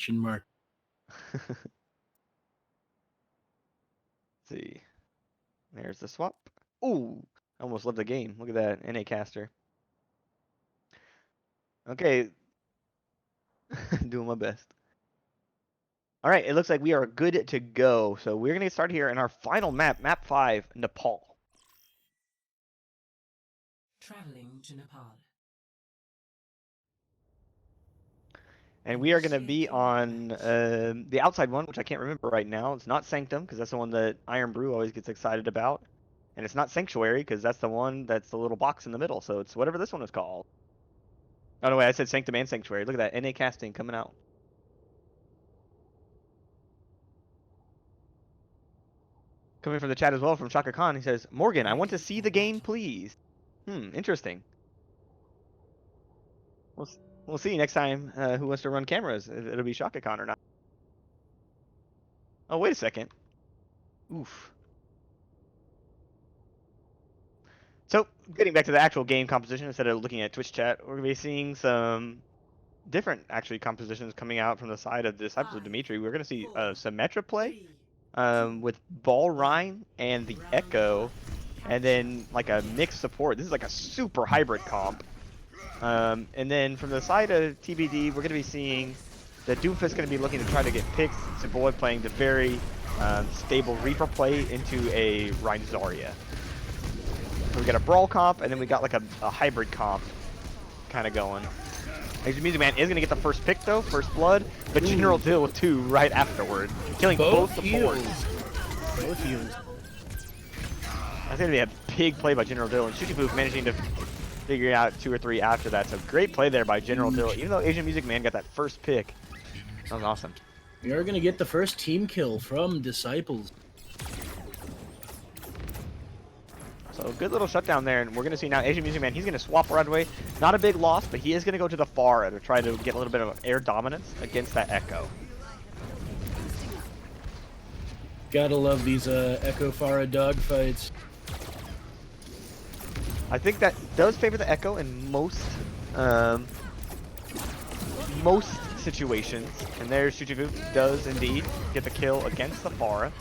see. There's the swap. Ooh, I almost love the game. Look at that, NA caster. Okay. Doing my best. All right, it looks like we are good to go. So we're going to get started here in our final map, map 5, Nepal. Traveling to Nepal. And we are going to be on the outside one, which I can't remember right now. It's not Sanctum, because that's the one that Iron Brew always gets excited about. And it's not Sanctuary, because that's the one that's the little box in the middle. So it's whatever this one is called. Oh, no, wait, I said Sanctum and Sanctuary. Look at that, NA casting coming out. Coming from the chat as well from Shaka Khan, he says, Morgan, I want to see the game, please. Interesting. We'll see next time who wants to run cameras. If it'll be Shaka Khan or not. Oh, wait a second. Oof. So, getting back to the actual game composition, instead of looking at Twitch chat, we're going to be seeing some different, actually, compositions coming out from the side of the Disciples of Dmitri. We're going to see Symmetra play with Ball Rhine and the Echo, and then like a mixed support. This is like a super hybrid comp. And then from the side of TBD, we're going to be seeing the Doomfist going to be looking to try to get picks. Savoy playing the very stable Reaper play into a Rhine Zarya. So we got a Brawl comp, and then we got like a hybrid comp kind of going. Music Man is going to get the first pick though, first blood, but General Dill with 2 right afterward, killing both the heals. supports. Both heals. That's going to be a big play by General Dill, and Shooty managing to figure out 2 or 3 after that. So great play there by General Dill, even though Asian Music Man got that first pick. That was awesome. We are going to get the first team kill from Disciples. So good little shutdown there, and we're going to see now Asian Music Man, he's going to swap right away. Not a big loss, but he is going to go to the Pharah to try to get a little bit of air dominance against that Echo. Gotta love these Echo Pharah dogfights. I think that does favor the Echo in most situations, and there Shuchifu does indeed get the kill against the Pharah.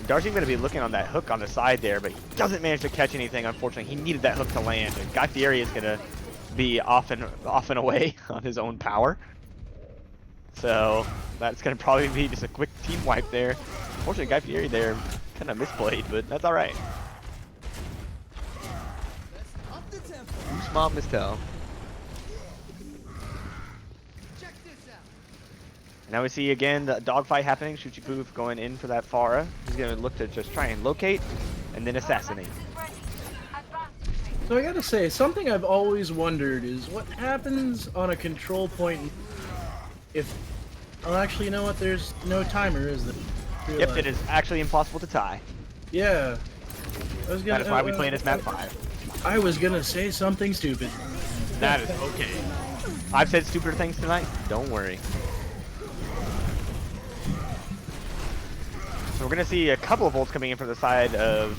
Darcy going to be looking on that hook on the side there, but he doesn't manage to catch anything, unfortunately. He needed that hook to land, and Guy Fieri is going to be off and away on his own power. So that's going to probably be just a quick team wipe there. Unfortunately, Guy Fieri there kind of misplayed, but that's all right. Who's mom mistel? Now we see again the dogfight happening. Shuchifu going in for that Pharah. He's going to look to just try and locate and then assassinate. So I gotta say, something I've always wondered is what happens on a control point if... Oh, actually, you know what? There's no timer, is there? Yep, it is actually impossible to tie. Yeah. That is why we play this map 5. I was gonna say something stupid. That is okay. I've said stupider things tonight. Don't worry. So we're going to see a couple of ults coming in from the side of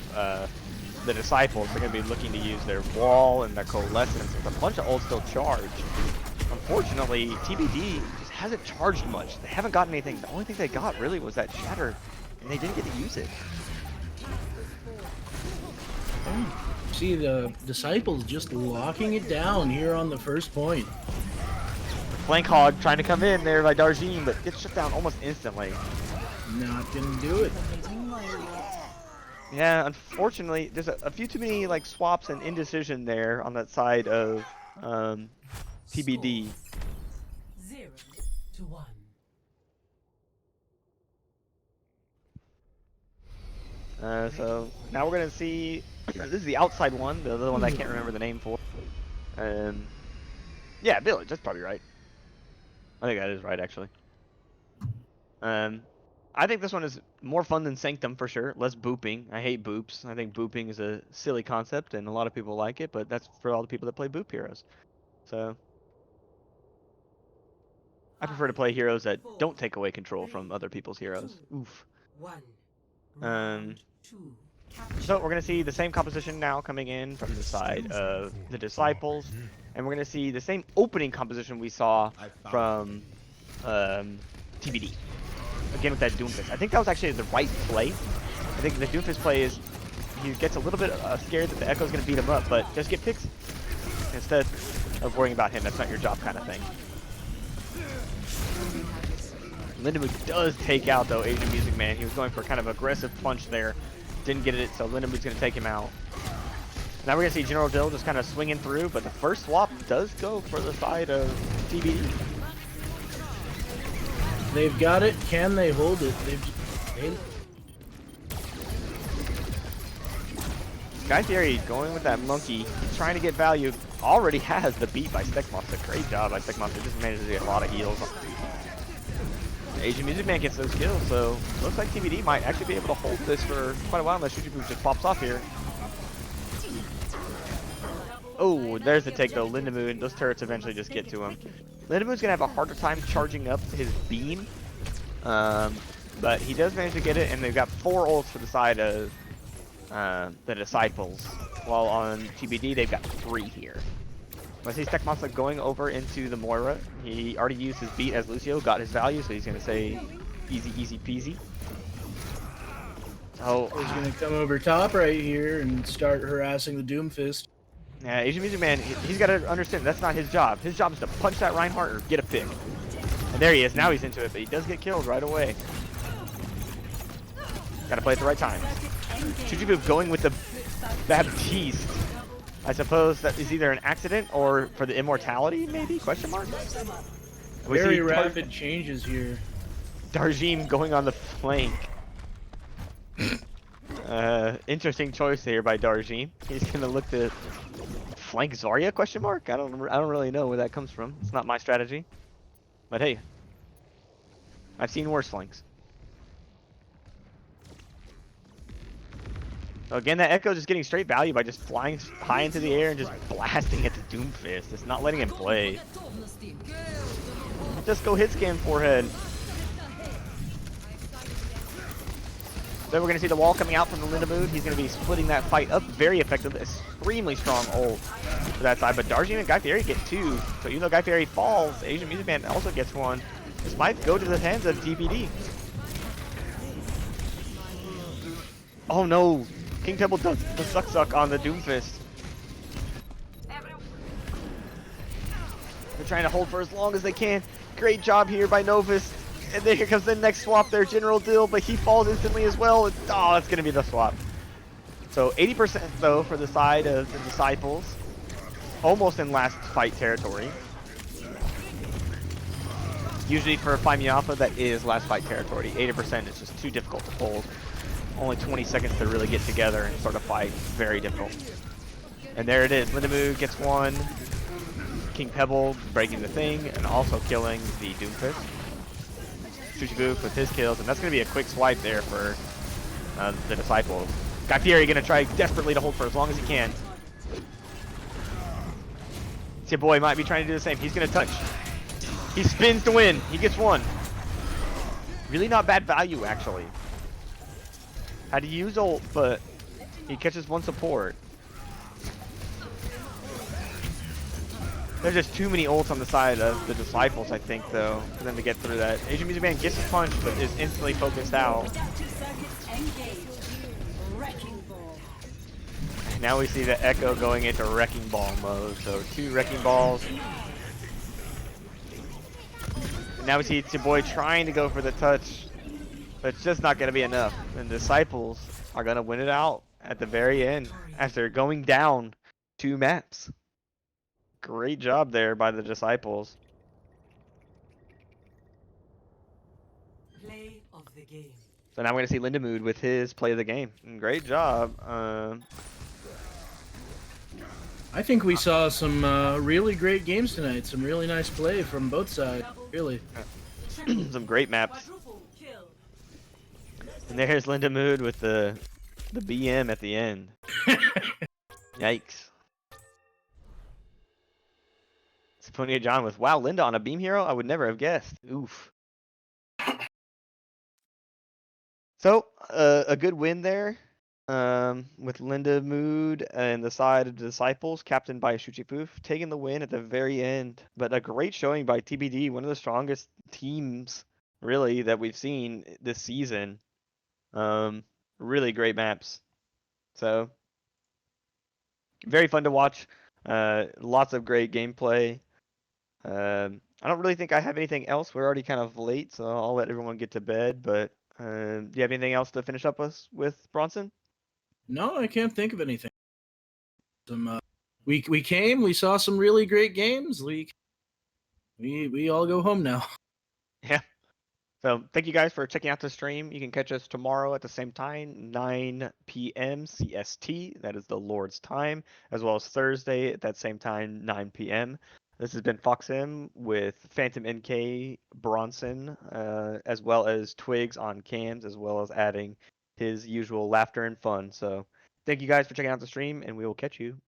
the Disciples. They're going to be looking to use their Wall and their Coalescence with a bunch of ults still charged. Unfortunately, TBD just hasn't charged much. They haven't gotten anything. The only thing they got really was that Shatter, and they didn't get to use it. See the Disciples just locking it down here on the first point. Flank Hog trying to come in there by Darjeem, but gets shut down almost instantly. Not gonna do it. Yeah, unfortunately, there's a few too many like swaps and indecision there on that side of TBD. 0-1. So now we're gonna see. This is the outside one, the other one I can't remember the name for. Yeah, Village. That's probably right. I think that is right, actually. I think this one is more fun than Sanctum for sure. Less booping. I hate boops. I think booping is a silly concept, and a lot of people like it, but that's for all the people that play boop heroes. So I prefer to play heroes that don't take away control from other people's heroes. Oof. So we're going to see the same composition now coming in from the side of the Disciples, and we're going to see the same opening composition we saw from TBD. Again with that Doomfist. I think that was actually the right play. I think the Doomfist play is, he gets a little bit scared that the Echo's going to beat him up, but just get picks instead of worrying about him. That's not your job kind of thing. Lindenwood does take out, though, Asian Music Man. He was going for kind of aggressive punch there. Didn't get it, so Lindenwood's going to take him out. Now we're going to see General Dill just kind of swinging through, but the first swap does go for the side of TBD. They've got it. Can they hold it? Guy Theory going with that monkey. He's trying to get value. Already has the beat by Stekmonster. Great job by Stekmonster. Just managed to get a lot of heals. Asian Music Man gets those kills, so looks like TBD might actually be able to hold this for quite a while unless Shuchifu just pops off here. Oh, there's the take though. Lindamoon, those turrets eventually just get to him. Lindamoon's gonna have a harder time charging up his beam, but he does manage to get it, and they've got 4 ults for the side of the Disciples, while on TBD they've got 3 here. I see Tech Monster going over into the Moira. He already used his beat as Lucio, got his value, so he's gonna say easy, easy peasy. Oh, He's gonna come over top right here and start harassing the Doomfist. yeah, Asian Music Man, he's got to understand that's not his job. His job is to punch that Reinhardt or get a pick. And there he is. Now he's into it, but he does get killed right away. Got to play at the right time. Chuchibu going with the Baptiste. I suppose that is either an accident or for the immortality, maybe? Question mark? We Very see rapid changes here. Darjeem going on the flank. Interesting choice here by Darjeem. He's gonna look to flank Zarya? Question mark? I don't really know where that comes from. It's not my strategy. But hey, I've seen worse flanks. So again, that Echo just getting straight value by just flying high into the air and just blasting at the Doomfist. It's not letting him play. Just go hit scan forehead. Then we're going to see the wall coming out from the Lindamood. He's going to be splitting that fight up. Very effective. Extremely strong ult for that side. But Darjeem and Guy Fieri get 2. So even though Guy Fieri falls, Asian Music Man also gets 1. This might go to the hands of TBD. Oh no! King Temple does the suck on the Doomfist. They're trying to hold for as long as they can. Great job here by Novus. And then here comes the next swap there, General Dill, but he falls instantly as well. Oh, that's going to be the swap. So 80% though for the side of the Disciples. Almost in last fight territory. Usually for Find Me Alpha, that is last fight territory. 80% is just too difficult to hold. Only 20 seconds to really get together and sort of fight. Very difficult. And there it is. Lindamood gets 1. King Pebble breaking the thing and also killing the Doomfist. Chuchibu with his kills, and that's going to be a quick swipe there for the Disciples. Guy Fieri going to try desperately to hold for as long as he can. See, your boy might be trying to do the same. He's going to touch. He spins to win. He gets 1. Really not bad value, actually. Had to use ult, but he catches 1 support. There's just too many ults on the side of the Disciples, I think, though, for them to get through that. Asian Music Man gets a punch, but is instantly focused out. Now we see the Echo going into Wrecking Ball mode. So 2 Wrecking Balls. And now we see your boy trying to go for the touch, but it's just not going to be enough. And the Disciples are going to win it out at the very end after going down 2 maps. Great job there by the Disciples. Play of the game. So now we're going to see Lindamood with his play of the game. And great job. I think we saw some really great games tonight. Some really nice play from both sides. Really. Some great maps. And there's Lindamood with the BM at the end. Yikes. Symphonia John with, wow, Linda on a beam hero? I would never have guessed. Oof. So, a good win there with Lindamood and the side of the Disciples, captained by Shuchipoof, taking the win at the very end. But a great showing by TBD, one of the strongest teams, really, that we've seen this season. Really great maps. So, very fun to watch. Lots of great gameplay. I don't really think I have anything else. We're already kind of late, so I'll let everyone get to bed. But do you have anything else to finish up with Bronson? No, I can't think of anything. We came. We saw some really great games. We all go home now. Yeah. So thank you guys for checking out the stream. You can catch us tomorrow at the same time, 9 p.m. CST. That is the Lord's time, as well as Thursday at that same time, 9 p.m. This has been Fox M with Phantom NK, Bronson, as well as Twigs on cams, as well as adding his usual laughter and fun. So thank you guys for checking out the stream, and we will catch you